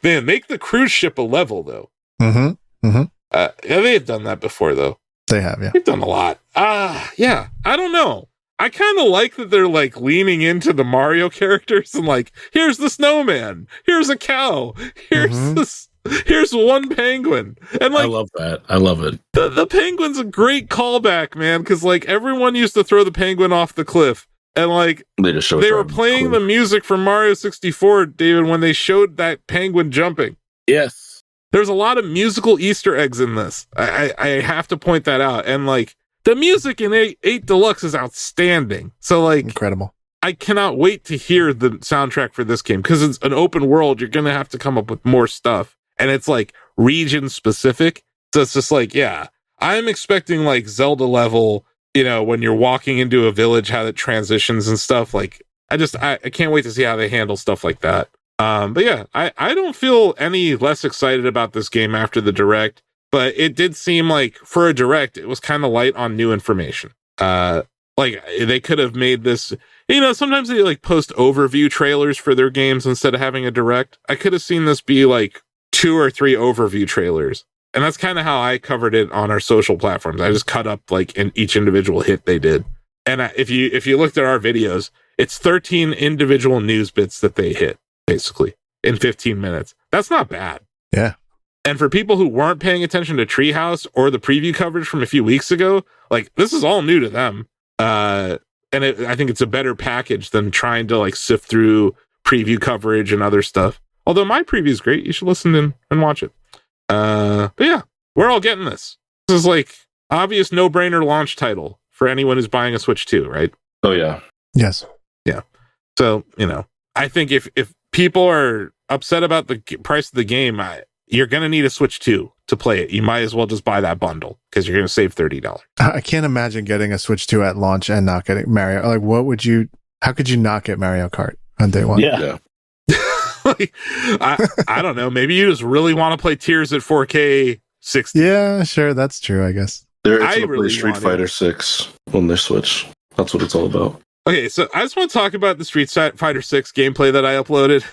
Man, make the cruise ship a level, though. Yeah, they've done that before, though. They have, yeah. They've done a lot. Yeah. I don't know. I kind of like that they're like leaning into the Mario characters and like, here's the snowman, here's a cow, here's one penguin. And like, I love that. I love it. The penguin's a great callback, man, because like everyone used to throw the penguin off the cliff. And like they were playing the music from Mario 64, David, when they showed that penguin jumping. Yes. There's a lot of musical Easter eggs in this. I have to point that out. And like the music in 8 Deluxe is outstanding. So like incredible. I cannot wait to hear the soundtrack for this game, because it's an open world. You're gonna have to come up with more stuff, and it's like region specific. So it's just like, yeah, I'm expecting like Zelda level, you know, when you're walking into a village, how that transitions and stuff. Like I can't wait to see how they handle stuff like that. But yeah, I don't feel any less excited about this game after the Direct, but it did seem like for a Direct, it was kind of light on new information. Like they could have made this, you know, sometimes they like post overview trailers for their games instead of having a Direct. I could have seen this be like 2 or 3 overview trailers. And that's kind of how I covered it on our social platforms. I just cut up like in each individual hit they did. And if you looked at our videos, it's 13 individual news bits that they hit, basically, in 15 minutes. That's not bad. Yeah. And for people who weren't paying attention to Treehouse or the preview coverage from a few weeks ago, like this is all new to them. And I think it's a better package than trying to like sift through preview coverage and other stuff. Although my preview is great. You should listen in and watch it. But yeah, we're all getting this. This is like obvious no-brainer launch title for anyone who's buying a Switch 2, right? Oh yeah. Yes. Yeah. So, you know, I think if people are upset about the price of the game, you're going to need a Switch 2 to play it. You might as well just buy that bundle because you're going to save $30. I can't imagine getting a Switch 2 at launch and not getting Mario. Like, how could you not get Mario Kart on day one? Yeah. Like, I don't know. Maybe you just really want to play Tears at 4K 60. Yeah, sure. That's true, I guess. They're going to play Street Fighter 6 on their Switch. That's what it's all about. Okay, so I just want to talk about the Street Fighter 6 gameplay that I uploaded.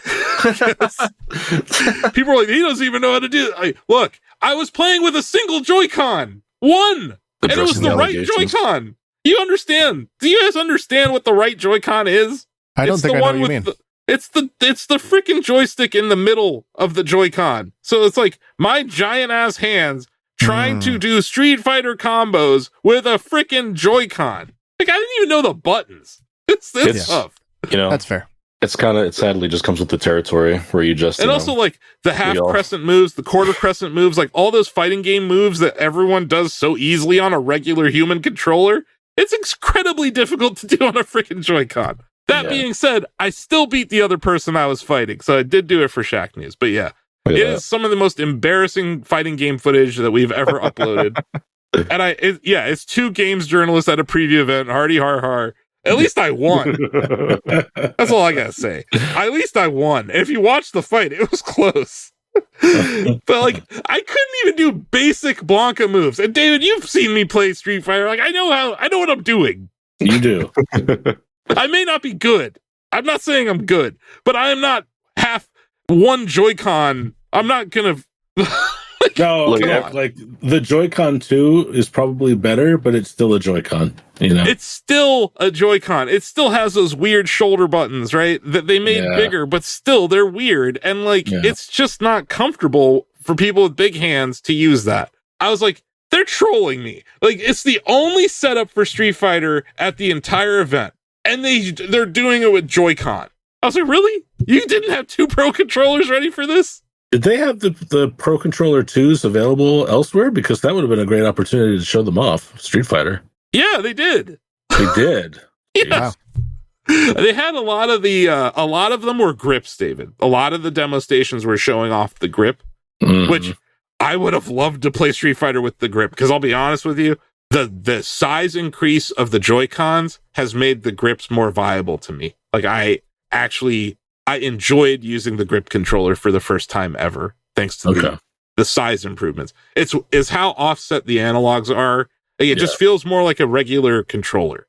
People are like, he doesn't even know how to do it. Look, I was playing with a single Joy-Con. One! And it was the right Joy-Con. You understand? Do you guys understand what the right Joy-Con is? I don't think I know what you mean. It's the freaking joystick in the middle of the Joy-Con. So it's like my giant ass hands trying to do Street Fighter combos with a freaking Joy-Con. Like, I didn't even know the buttons. It's tough. You know, that's fair. It sadly just comes with the territory where you just, and also like the half crescent moves, the quarter crescent moves, like all those fighting game moves that everyone does so easily on a regular human controller. It's incredibly difficult to do on a freaking Joy-Con. That being said, I still beat the other person I was fighting, so I did do it for Shaq News. But yeah, it is some of the most embarrassing fighting game footage that we've ever uploaded. And it's 2 games journalists at a preview event. Hardy har har. At least I won. That's all I gotta say. At least I won. And if you watch the fight, it was close. But like, I couldn't even do basic Blanca moves. And David, you've seen me play Street Fighter. Like, I know what I'm doing. You do. I may not be good. I'm not saying I'm good, but I am not half one Joy-Con. I'm not gonna. No, like the Joy-Con 2 is probably better, but it's still a Joy-Con. You know, it's still a Joy-Con. It still has those weird shoulder buttons, right? That they made bigger, but still they're weird, and like it's just not comfortable for people with big hands to use that. I was like, they're trolling me. Like, it's the only setup for Street Fighter at the entire event. And they're doing it with Joy-Con. I was like, really? You didn't have 2 Pro controllers ready for this? Did they have the Pro Controller 2s available elsewhere? Because that would have been a great opportunity to show them off. Street Fighter. Yeah, they did. They did. Yeah. Wow. They had a lot of them were grips, David. A lot of the demo stations were showing off the grip, which I would have loved to play Street Fighter with the grip. Because I'll be honest with you, the size increase of the Joy-Cons has made the grips more viable to me. Like I enjoyed using the grip controller for the first time ever, thanks to the size improvements. It's how offset the analogs are. It just feels more like a regular controller.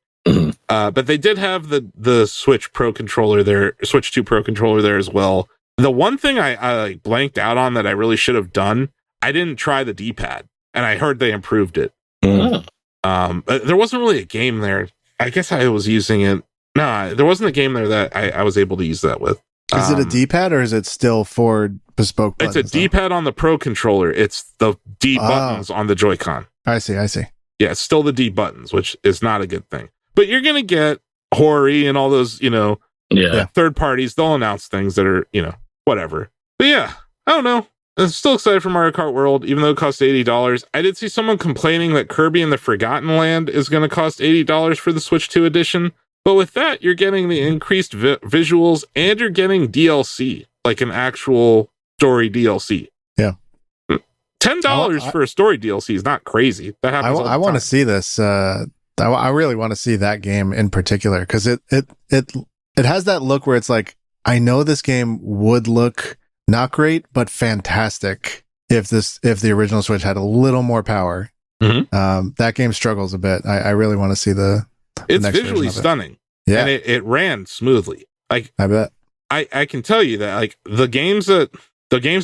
But they did have the Switch Pro controller there, Switch 2 Pro controller there as well. The one thing I blanked out on that I really should have done, I didn't try the D-pad, and I heard they improved it. There wasn't really a game there. I guess I was using it. No, there wasn't a game there that I was able to use that with. Is it a D-pad or is it still for bespoke buttons? It's a D-pad on the Pro controller. It's the D buttons on the Joy-Con. I see. Yeah, it's still the D buttons, which is not a good thing. But you're going to get Hori and all those, third parties. They'll announce things that are, whatever. But yeah, I don't know. I'm still excited for Mario Kart World, even though it costs $80. I did see someone complaining that Kirby and the Forgotten Land is going to cost $80 for the Switch 2 edition. But with that, you're getting the increased visuals and you're getting DLC, like an actual story DLC. Yeah. $10 for a story DLC is not crazy. That happens all the time. I want to see this. I really want to see that game in particular because it has that look where it's like, I know this game would look not great, but fantastic if the original Switch had a little more power. That game struggles a bit. I really want to see it's visually stunning. Yeah. And it ran smoothly. Like I bet. I can tell you that like the games that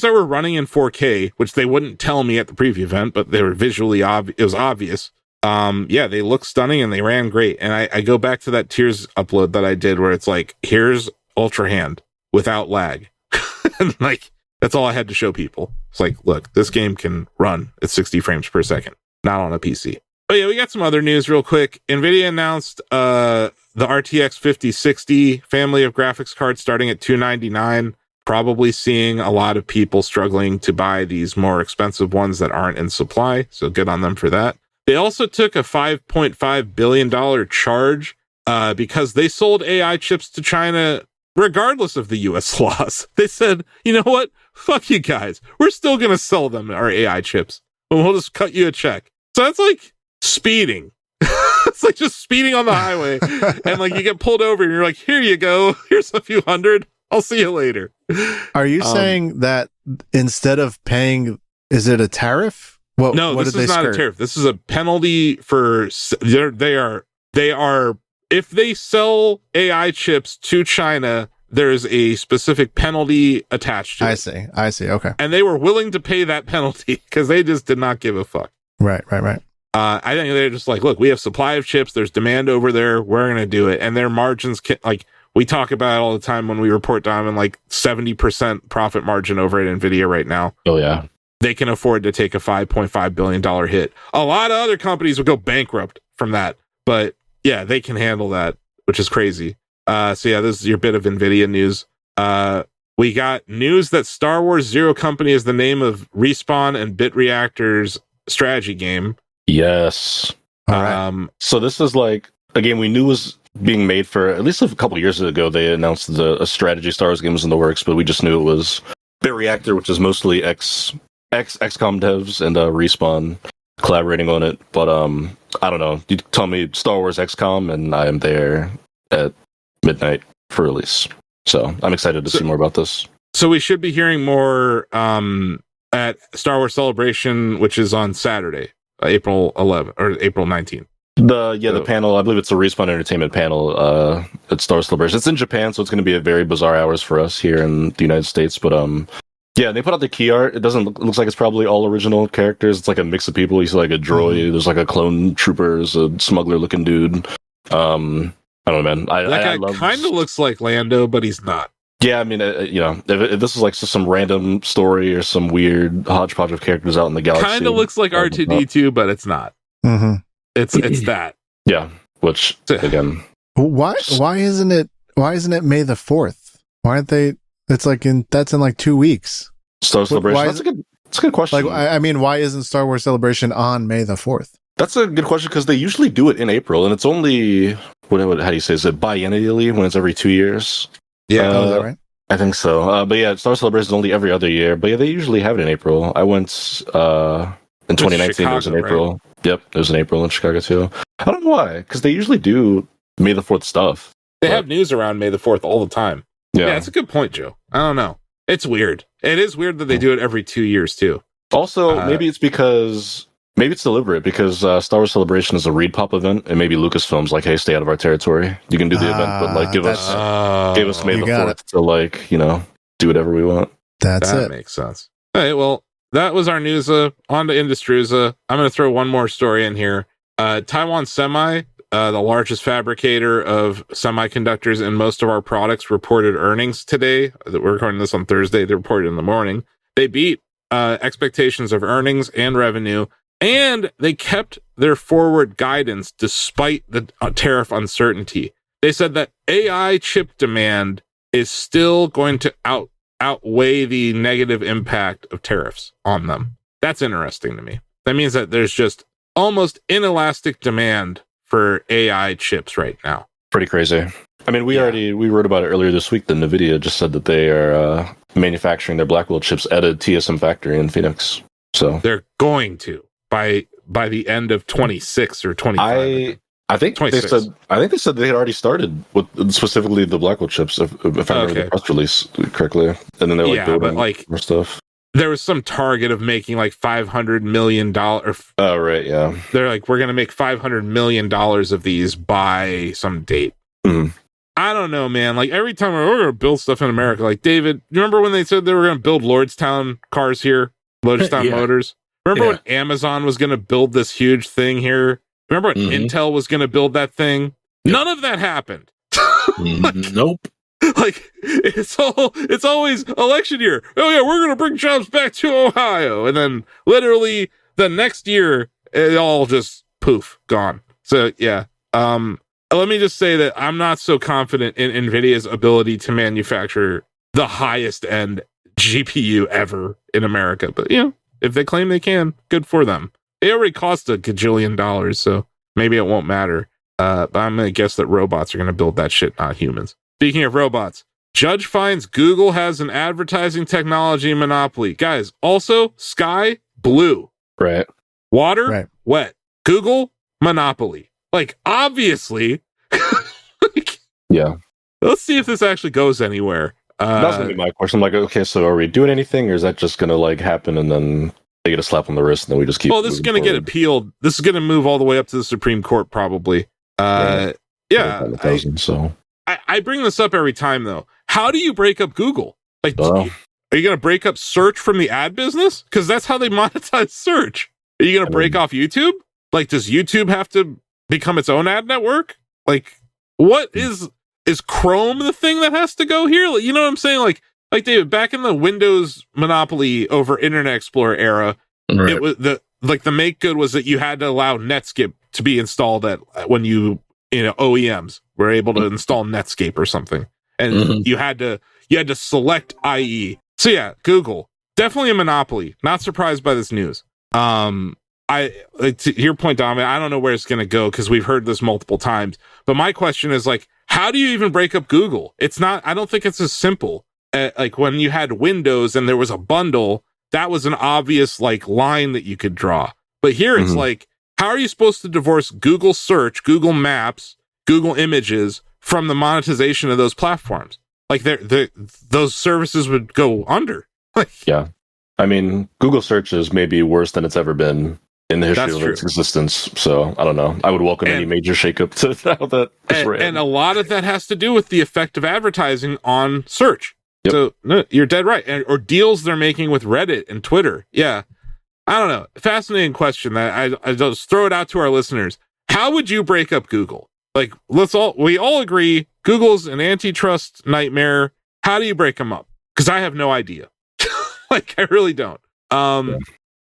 were running in 4K, which they wouldn't tell me at the preview event, but they were visually it was obvious. They look stunning and they ran great. And I go back to that Tears upload that I did where it's like, here's Ultra Hand without lag. And like, that's all I had to show people. It's like, look, this game can run at 60 frames per second, not on a PC. But yeah, we got some other news real quick. NVIDIA announced the RTX 5060 family of graphics cards starting at $299. Probably seeing a lot of people struggling to buy these more expensive ones that aren't in supply. So good on them for that. They also took a $5.5 billion charge because they sold AI chips to China regardless of the US laws. They said, you know what? Fuck you guys. We're still going to sell them our AI chips, but we'll just cut you a check. So that's like speeding. It's like just speeding on the highway. And like you get pulled over and you're like, here you go. Here's a few hundred. I'll see you later. Are you saying that instead of paying, is it a tariff? No, this is not a tariff. This is a penalty for they are if they sell AI chips to China, there's a specific penalty attached to it. I see. Okay. And they were willing to pay that penalty because they just did not give a fuck. Right. I think they're just like, look, we have supply of chips. There's demand over there. We're going to do it. And their margins like we talk about it all the time when we report Donovan, like 70% profit margin over at NVIDIA right now. Oh yeah. They can afford to take a $5.5 billion hit. A lot of other companies would go bankrupt from that, but yeah, they can handle that, which is crazy. So yeah, this is your bit of NVIDIA news. We got news that Star Wars Zero Company is the name of Respawn and Bit Reactor's strategy game. Yes. All right. So this is like a game we knew was being made for at least a couple years ago. They announced a strategy Star Wars game was in the works, but we just knew it was Bit Reactor, which is mostly XCOM devs and Respawn collaborating on it. But I don't know. You tell me Star Wars XCOM, and I am there at midnight for release. So I'm excited to see more about this. So we should be hearing more at Star Wars Celebration, which is on Saturday, April 11th or April 19th. The panel, I believe it's a Respawn Entertainment panel at Star Wars Celebration. It's in Japan, so it's going to be a very bizarre hours for us here in the United States. But yeah, they put out the key art. It looks like it's probably all original characters. It's like a mix of people. You see like a droid. There's like a clone trooper. There's a smuggler looking dude. I don't know, man. That guy kind of looks like Lando, but he's not. Yeah, I mean, if this is like just some random story or some weird hodgepodge of characters out in the galaxy. Kind of looks like R2-D2, but it's not. Mm-hmm. It's that. Yeah, which again, why isn't it May the 4th? Why aren't they? It's like that's in like 2 weeks. Star Wars Celebration. That's a good question. Like, I mean, why isn't Star Wars Celebration on May the 4th? That's a good question because they usually do it in April, and it's only how do you say? Is it biennially when it's every 2 years? Yeah, is that right? I think so. But yeah, Star Wars Celebration is only every other year. But yeah, they usually have it in April. I went in 2019. Chicago, it was in April. Right? Yep, it was in April in Chicago too. I don't know why, because they usually do May the 4th stuff. They have news around May the 4th all the time. Yeah, that's a good point, Joe. I don't know. It's weird. It is weird that they do it every 2 years too. Also, maybe it's deliberate because Star Wars Celebration is a Reed Pop event, and maybe Lucasfilm's like, hey, stay out of our territory. You can do the event, but like give us May the 4th to like, do whatever we want. That makes sense. All right, well, that was our news. On to Industries. I'm going to throw one more story in here. Taiwan Semi, the largest fabricator of semiconductors and most of our products, reported earnings today. We're recording this on Thursday. They reported in the morning. They beat expectations of earnings and revenue, and they kept their forward guidance despite the tariff uncertainty. They said that AI chip demand is still going to outweigh the negative impact of tariffs on them. That's interesting to me. That means that there's just almost inelastic demand for AI chips right now. Pretty crazy. I mean, we wrote about it earlier this week. That NVIDIA just said that they are manufacturing their Blackwell chips at a TSM factory in Phoenix. So they're going to by the end of 26 or 25. I think they said they had already started with specifically the Blackwell chips, if I remember the press release correctly. And then they're building more stuff. There was some target of making like $500 million. Oh, right, yeah. They're like, we're going to make $500 million of these by some date. Mm-hmm. I don't know, man. Like every time we're going to build stuff in America, like David, you remember when they said they were going to build Lordstown cars here? Lordstown Motors? Remember when Amazon was going to build this huge thing here? Remember when Intel was going to build that thing? Yep. None of that happened. Nope. Like it's always election year. Oh yeah, we're going to bring jobs back to Ohio. And then literally the next year, it all just poof, gone. So yeah. Let me just say that I'm not so confident in NVIDIA's ability to manufacture the highest end GPU ever in America. But if they claim they can, good for them. They already cost $1 gajillion, so maybe it won't matter. But I'm going to guess that robots are going to build that shit, not humans. Speaking of robots, judge finds Google has an advertising technology monopoly. Guys, also, sky, blue. Right. Water, wet. Google, monopoly. Like, obviously. Yeah. Let's see if this actually goes anywhere. That's going to be my question. I'm like, okay, so are we doing anything, or is that just going to like happen and then they get a slap on the wrist and then we just keep... Well, this is going to get appealed. This is going to move all the way up to the Supreme Court, probably. Yeah. I bring this up every time, though. How do you break up Google? Like, are you going to break up search from the ad business? Because that's how they monetize search. Are you going to break off YouTube? Like, does YouTube have to become its own ad network? Like, what is Chrome the thing that has to go here? Like, you know what I'm saying? Like David, back in the Windows monopoly over Internet Explorer era, it was the make good was that you had to allow Netscape to be installed when OEMs were able to install Netscape or something, and you had to select IE. So yeah, Google definitely a monopoly. Not surprised by this news. To your point, Donovan, I don't know where it's going to go because we've heard this multiple times. But my question is like, how do you even break up Google? It's not. I don't think it's as simple. Like when you had Windows and there was a bundle, that was an obvious like line that you could draw. But here it's like, how are you supposed to divorce Google Search, Google Maps, Google Images from the monetization of those platforms? Like those services would go under. Yeah. I mean, Google Search is maybe worse than it's ever been in the history of its existence. So I don't know. I would welcome any major shakeup to how that is ran. And a lot of that has to do with the effect of advertising on search. Yep. So no, you're dead right. Or deals they're making with Reddit and Twitter. Yeah. I don't know. Fascinating question that I just throw it out to our listeners. How would you break up Google? Like, we all agree Google's an antitrust nightmare. How do you break them up? Because I have no idea. Like, I really don't.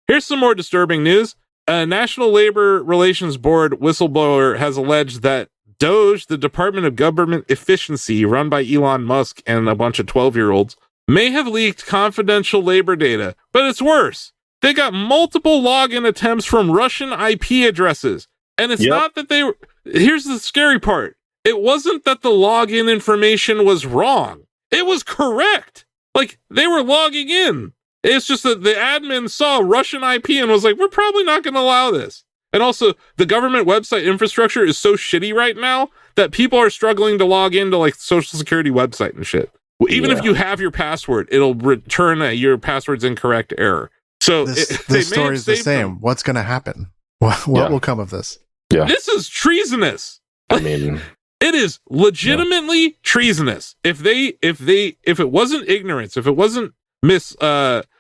Here's some more disturbing news. National Labor Relations Board whistleblower has alleged that DOGE, the Department of Government Efficiency, run by Elon Musk and a bunch of 12-year-olds, may have leaked confidential labor data. But it's worse. They got multiple login attempts from Russian IP addresses. And it's not that they were... Here's the scary part. It wasn't that the login information was wrong. It was correct. Like, they were logging in. It's just that the admin saw Russian IP and was like, we're probably not going to allow this. And also, the government website infrastructure is so shitty right now that people are struggling to log into like Social Security website and shit. Even if you have your password, it'll return your password's incorrect error. So this story is the same. What's going to happen? What will come of this? Yeah. This is treasonous. I mean, it is legitimately treasonous. If it wasn't ignorance, if it wasn't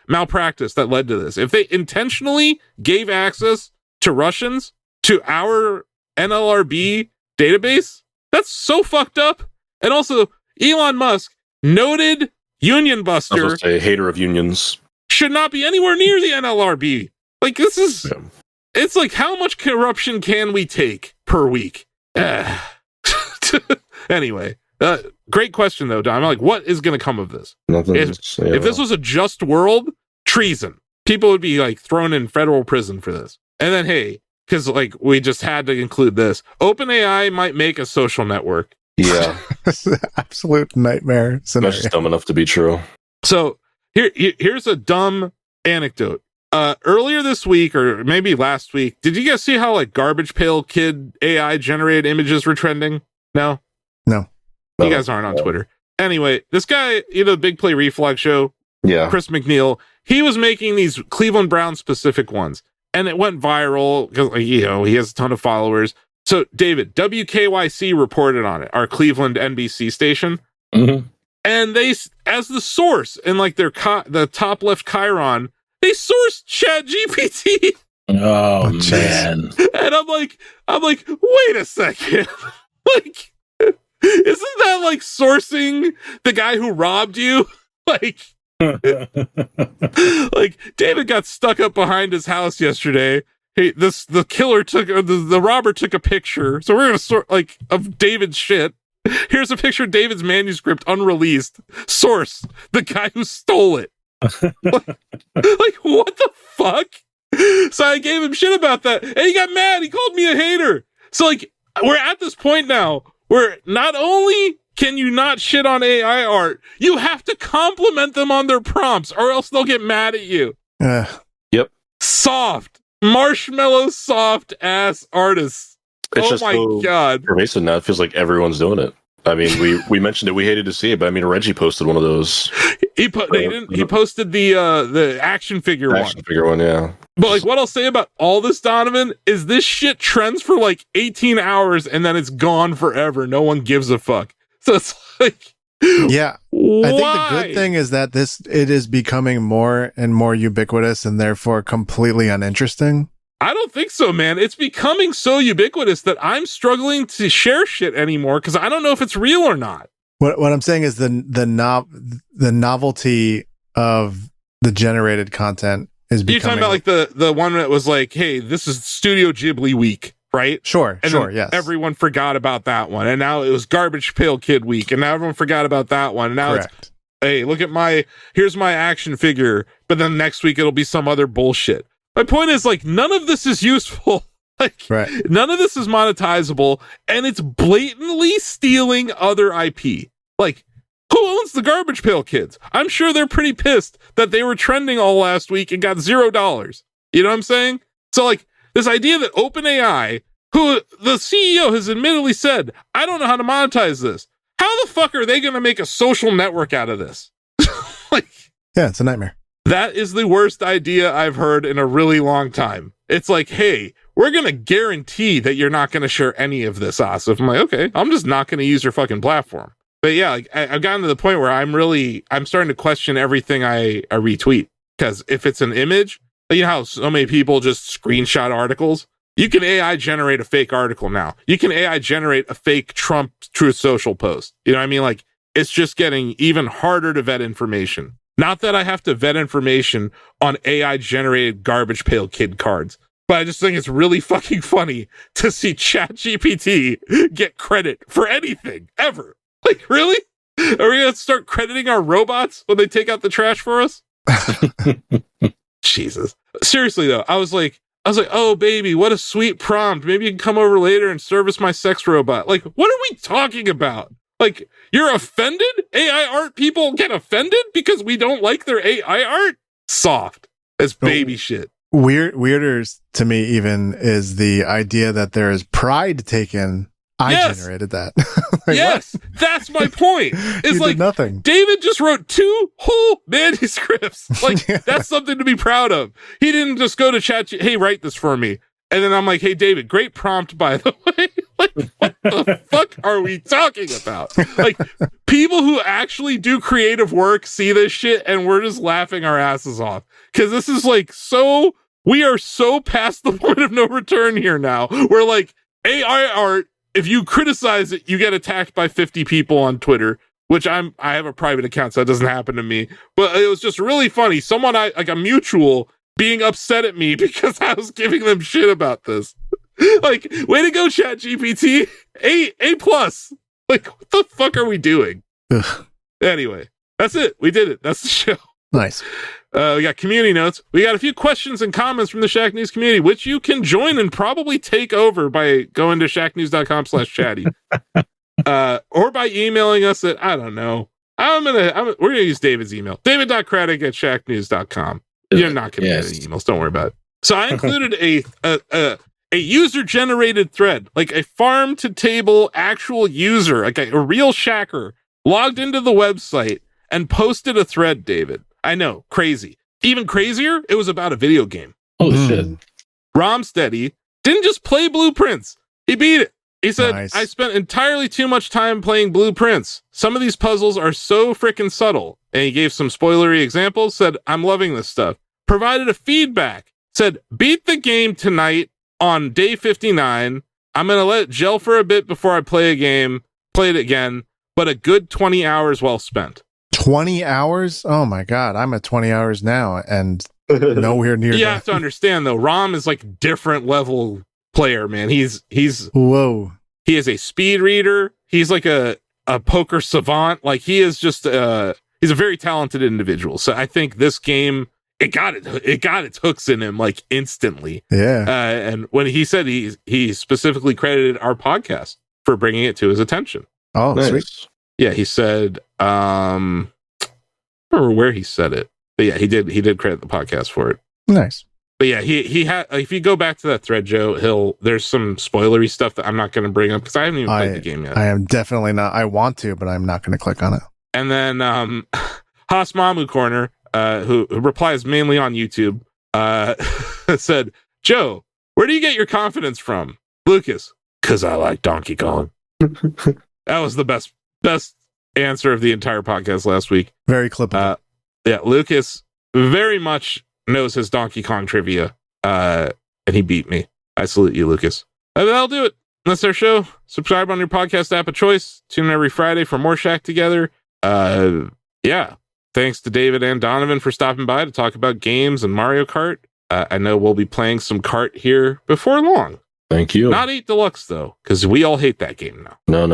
malpractice that led to this, if they intentionally gave access to Russians to our NLRB database, that's so fucked up. And also, Elon Musk, noted union buster, I was gonna say, hater of unions, should not be anywhere near the NLRB. Like, this is, it's like, how much corruption can we take per week? Anyway, great question though, Don. I'm like, what is going to come of this? Nothing. If this was a just world, treason. People would be like thrown in federal prison for this. And then, hey, because like we just had to include this, OpenAI might make a social network. Yeah. Absolute nightmare scenario. That's just dumb enough to be true. So here's a dumb anecdote. Earlier this week, or maybe last week, did you guys see how like Garbage Pail Kid AI generated images were trending? No. You guys aren't on Twitter. Anyway, this guy, the Big Play Reflex show, Chris McNeil, he was making these Cleveland Browns specific ones, and it went viral because he has a ton of followers. So, David, WKYC reported on it, our Cleveland NBC station. Mm-hmm. And they, as the source in like their the top left chyron, they sourced ChatGPT. Oh man! And I'm like, wait a second, like, isn't that like sourcing the guy who robbed you? Like, like David got stuck up behind his house yesterday. Hey, the killer took the robber took a picture, so we're gonna sort like of David's shit. Here's a picture of David's manuscript unreleased. Source: the guy who stole it. like what the fuck? So I gave him shit about that, and he got mad. He called me a hater. So like we're at this point now where not only can you not shit on AI art, you have to compliment them on their prompts, or else they'll get mad at you. Yep. Soft. Marshmallow soft ass artists. It's oh just my so god. pervasive now. It feels like everyone's doing it. I mean, we mentioned it. We hated to see it, but I mean, Reggie posted one of those. He posted the action figure one. Yeah. But like, what I'll say about all this, Donovan, is this shit trends for like 18 hours and then it's gone forever. No one gives a fuck. So it's like, yeah. why? I think the good thing is that it is becoming more and more ubiquitous and therefore completely uninteresting. I don't think so, man. It's becoming so ubiquitous that I'm struggling to share shit anymore because I don't know if it's real or not. What I'm saying is the novelty of the generated content is becoming... You're talking about like the one that was like, hey, this is Studio Ghibli week, right? Sure, yes. Everyone forgot about that one. And now it was Garbage Pail Kid week. And now everyone forgot about that one. And now it's, hey, look at here's my action figure. But then next week it'll be some other bullshit. My point is, like, none of this is useful. Like, none of this is monetizable, and it's blatantly stealing other IP. Like, who owns the Garbage Pail Kids? I'm sure they're pretty pissed that they were trending all last week and got $0. You know what I'm saying? So, like, this idea that OpenAI, who the CEO has admittedly said, I don't know how to monetize this. How the fuck are they going to make a social network out of this? Like, yeah, it's a nightmare. That is the worst idea I've heard in a really long time. It's like, hey, we're going to guarantee that you're not going to share any of this, Asif. I'm like, okay, I'm just not going to use your fucking platform. But yeah, like, I've gotten to the point where I'm starting to question everything I retweet. Because if it's an image, you know how so many people just screenshot articles? You can AI generate a fake article now. You can AI generate a fake Trump Truth Social post. You know what I mean? Like, it's just getting even harder to vet information. Not that I have to vet information on AI-generated Garbage Pail Kid cards, but I just think it's really fucking funny to see ChatGPT get credit for anything, ever. Like, really? Are we going to start crediting our robots when they take out the trash for us? Jesus. Seriously, though, I was like, oh, baby, what a sweet prompt. Maybe you can come over later and service my sex robot. Like, what are we talking about? Like, you're offended? AI art people get offended because we don't like their AI art? Soft as baby shit. Weirder to me even is the idea that there is pride taken. I generated that. Like, yes, what? That's my point. It's like nothing. David just wrote 2 whole manuscripts. Like that's something to be proud of. He didn't just go to chat. Hey, write this for me. And then I'm like, hey, David, great prompt, by the way. Like, what the fuck are we talking about? Like, people who actually do creative work see this shit, and we're just laughing our asses off. Because this is like we are so past the point of no return here now. We're like, AI art, if you criticize it, you get attacked by 50 people on Twitter, which I have a private account, so that doesn't happen to me. But it was just really funny. Someone, like a mutual, being upset at me because I was giving them shit about this. Like, way to go, ChatGPT. A plus. Like, what the fuck are we doing? Ugh. Anyway, that's it. We did it. That's the show. Nice. We got community notes. We got a few questions and comments from the Shack News community, which you can join and probably take over by going to shacknews.com/chatty. Or by emailing us at, I don't know. We're going to use David's email. david.craddock@shacknews.com. You're not going to get any emails. Don't worry about it. So I included a user-generated thread, like a farm-to-table actual user, like a real shacker, logged into the website and posted a thread, David. I know, crazy. Even crazier, it was about a video game. Oh, shit. Romsteady didn't just play Blueprints. He beat it. He said, nice. I spent entirely too much time playing Blueprints. Some of these puzzles are so freaking subtle. And he gave some spoilery examples, said, I'm loving this stuff. Provided a feedback, said, beat the game tonight on day 59. I'm going to let it gel for a bit before I play it again, but a good 20 hours well spent. 20 hours? Oh my God. I'm at 20 hours now and nowhere near You have to understand though, Rom is like different level player, man. He's whoa. He is a speed reader. He's like a poker savant. Like he is just he's a very talented individual. So I think this game, it got its hooks in him like instantly. Yeah. And when he said he specifically credited our podcast for bringing it to his attention. Oh, nice. Sweet. Yeah, he said, I don't remember where he said it, but yeah, he did credit the podcast for it. Nice. But yeah, he had, if you go back to that thread, Joe, there's some spoilery stuff that I'm not going to bring up because I haven't even played the game yet. I am definitely not. I want to, but I'm not going to click on it. And then Haas Mamu Corner, who replies mainly on YouTube, said, Joe, where do you get your confidence from? Lucas, because I like Donkey Kong. That was the best answer of the entire podcast last week. Very clippable. Yeah, Lucas very much knows his Donkey Kong trivia, and he beat me. I salute you, Lucas. That'll do it. That's our show. Subscribe on your podcast app of choice. Tune in every Friday for more Shack Together. Yeah. Thanks to David and Donovan for stopping by to talk about games and Mario Kart. I know we'll be playing some Kart here before long. Thank you. Not 8 Deluxe, though, because we all hate that game now. No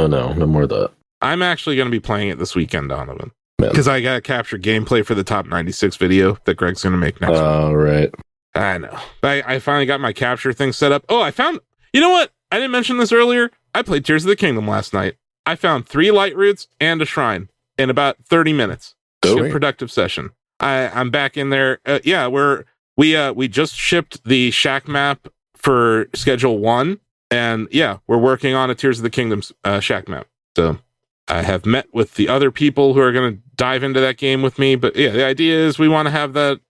more of that. I'm actually going to be playing it this weekend, Donovan. Because I got to capture gameplay for the top 96 video that Greg's going to make next week. Oh, right. I know. I finally got my capture thing set up. Oh, I found... You know what? I didn't mention this earlier. I played Tears of the Kingdom last night. I found 3 light roots and a shrine in about 30 minutes. Good productive session. I'm back in there. We just shipped the Shack map for Schedule 1. And yeah, we're working on a Tears of the Kingdom Shack map. So I have met with the other people who are going to dive into that game with me. But yeah, the idea is we want to have that,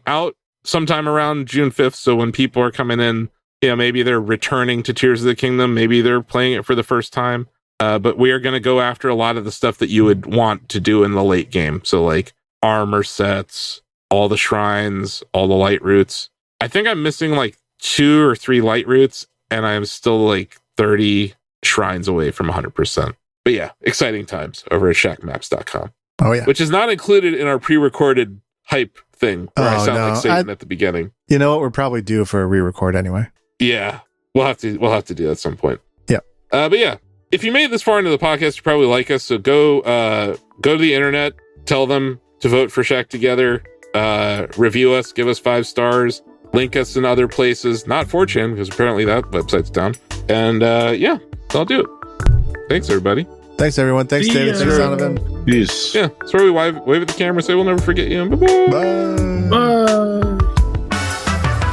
out sometime around June 5th. So when people are coming in, maybe they're returning to Tears of the Kingdom. Maybe they're playing it for the first time. But we are going to go after a lot of the stuff that you would want to do in the late game. So like armor sets, all the shrines, all the light roots. I think I'm missing like 2 or 3 light roots, and I'm still like 30 shrines away from 100%. But yeah, exciting times over at shackmaps.com. Oh yeah. Which is not included in our pre-recorded hype thing where I sound like Satan at the beginning. You know what? We're probably due for a re-record anyway. Yeah. We'll have to do that at some point. Yeah. But yeah, if you made it this far into the podcast, you probably like us. So go to the internet, tell them to vote for Shack Together, review us, give us 5 stars, link us in other places, not 4chan, because apparently that website's down. And yeah, I'll do it. Thanks, everybody. Thanks, everyone. Thanks, David. Thanks, Donovan. Peace. Yeah, so we wave at the camera, say we'll never forget you. Bye-bye. Bye. Bye.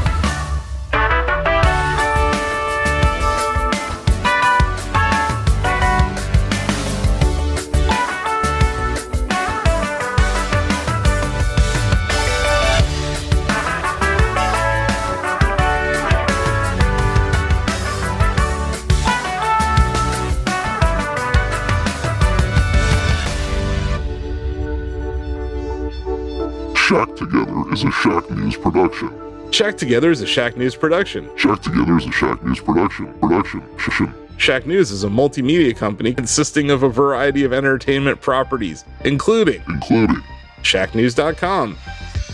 Together is a Shack News production. Shack Together is a Shack News production. Shack Together is a Shack News production. Shack News is a multimedia company consisting of a variety of entertainment properties, including ShackNews.com,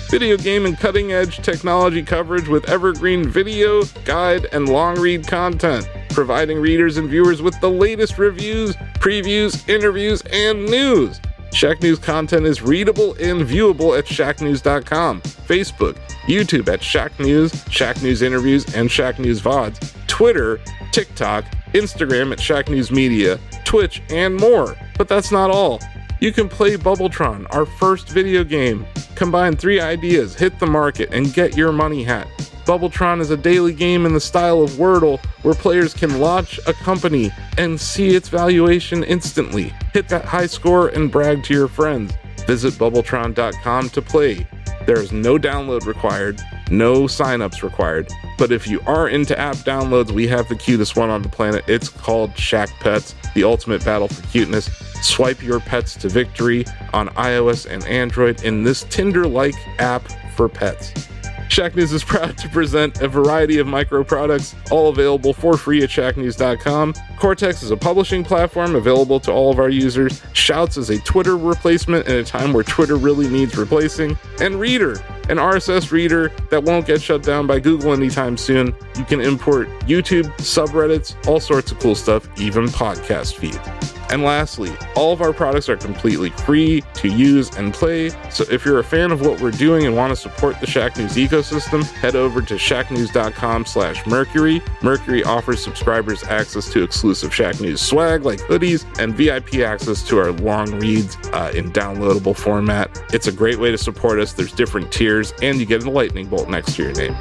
video game and cutting-edge technology coverage with evergreen video, guide, and long-read content, providing readers and viewers with the latest reviews, previews, interviews, and news. Shack News content is readable and viewable at ShackNews.com, Facebook, YouTube at Shack News Interviews, and Shack News VODs, Twitter, TikTok, Instagram at Shack News Media, Twitch, and more. But that's not all. You can play Bubbletron, our first video game. Combine 3 ideas, hit the market, and get your money hat. Bubbletron is a daily game in the style of Wordle, where players can launch a company and see its valuation instantly. Hit that high score and brag to your friends. Visit Bubbletron.com to play. There is no download required, no signups required. But if you are into app downloads, we have the cutest one on the planet. It's called Shack Pets, the ultimate battle for cuteness. Swipe your pets to victory on iOS and Android in this Tinder-like app for pets. Shack News is proud to present a variety of micro products, all available for free at shacknews.com. Cortex is a publishing platform available to all of our users. Shouts is a Twitter replacement in a time where Twitter really needs replacing. And Reader, an RSS reader that won't get shut down by Google anytime soon. You can import YouTube, subreddits, all sorts of cool stuff, even podcast feeds. And lastly, all of our products are completely free to use and play, so if you're a fan of what we're doing and want to support the Shack News ecosystem, head over to shacknews.com/Mercury. Mercury offers subscribers access to exclusive Shack News swag like hoodies and VIP access to our long reads in downloadable format. It's a great way to support us. There's different tiers, and you get a lightning bolt next to your name.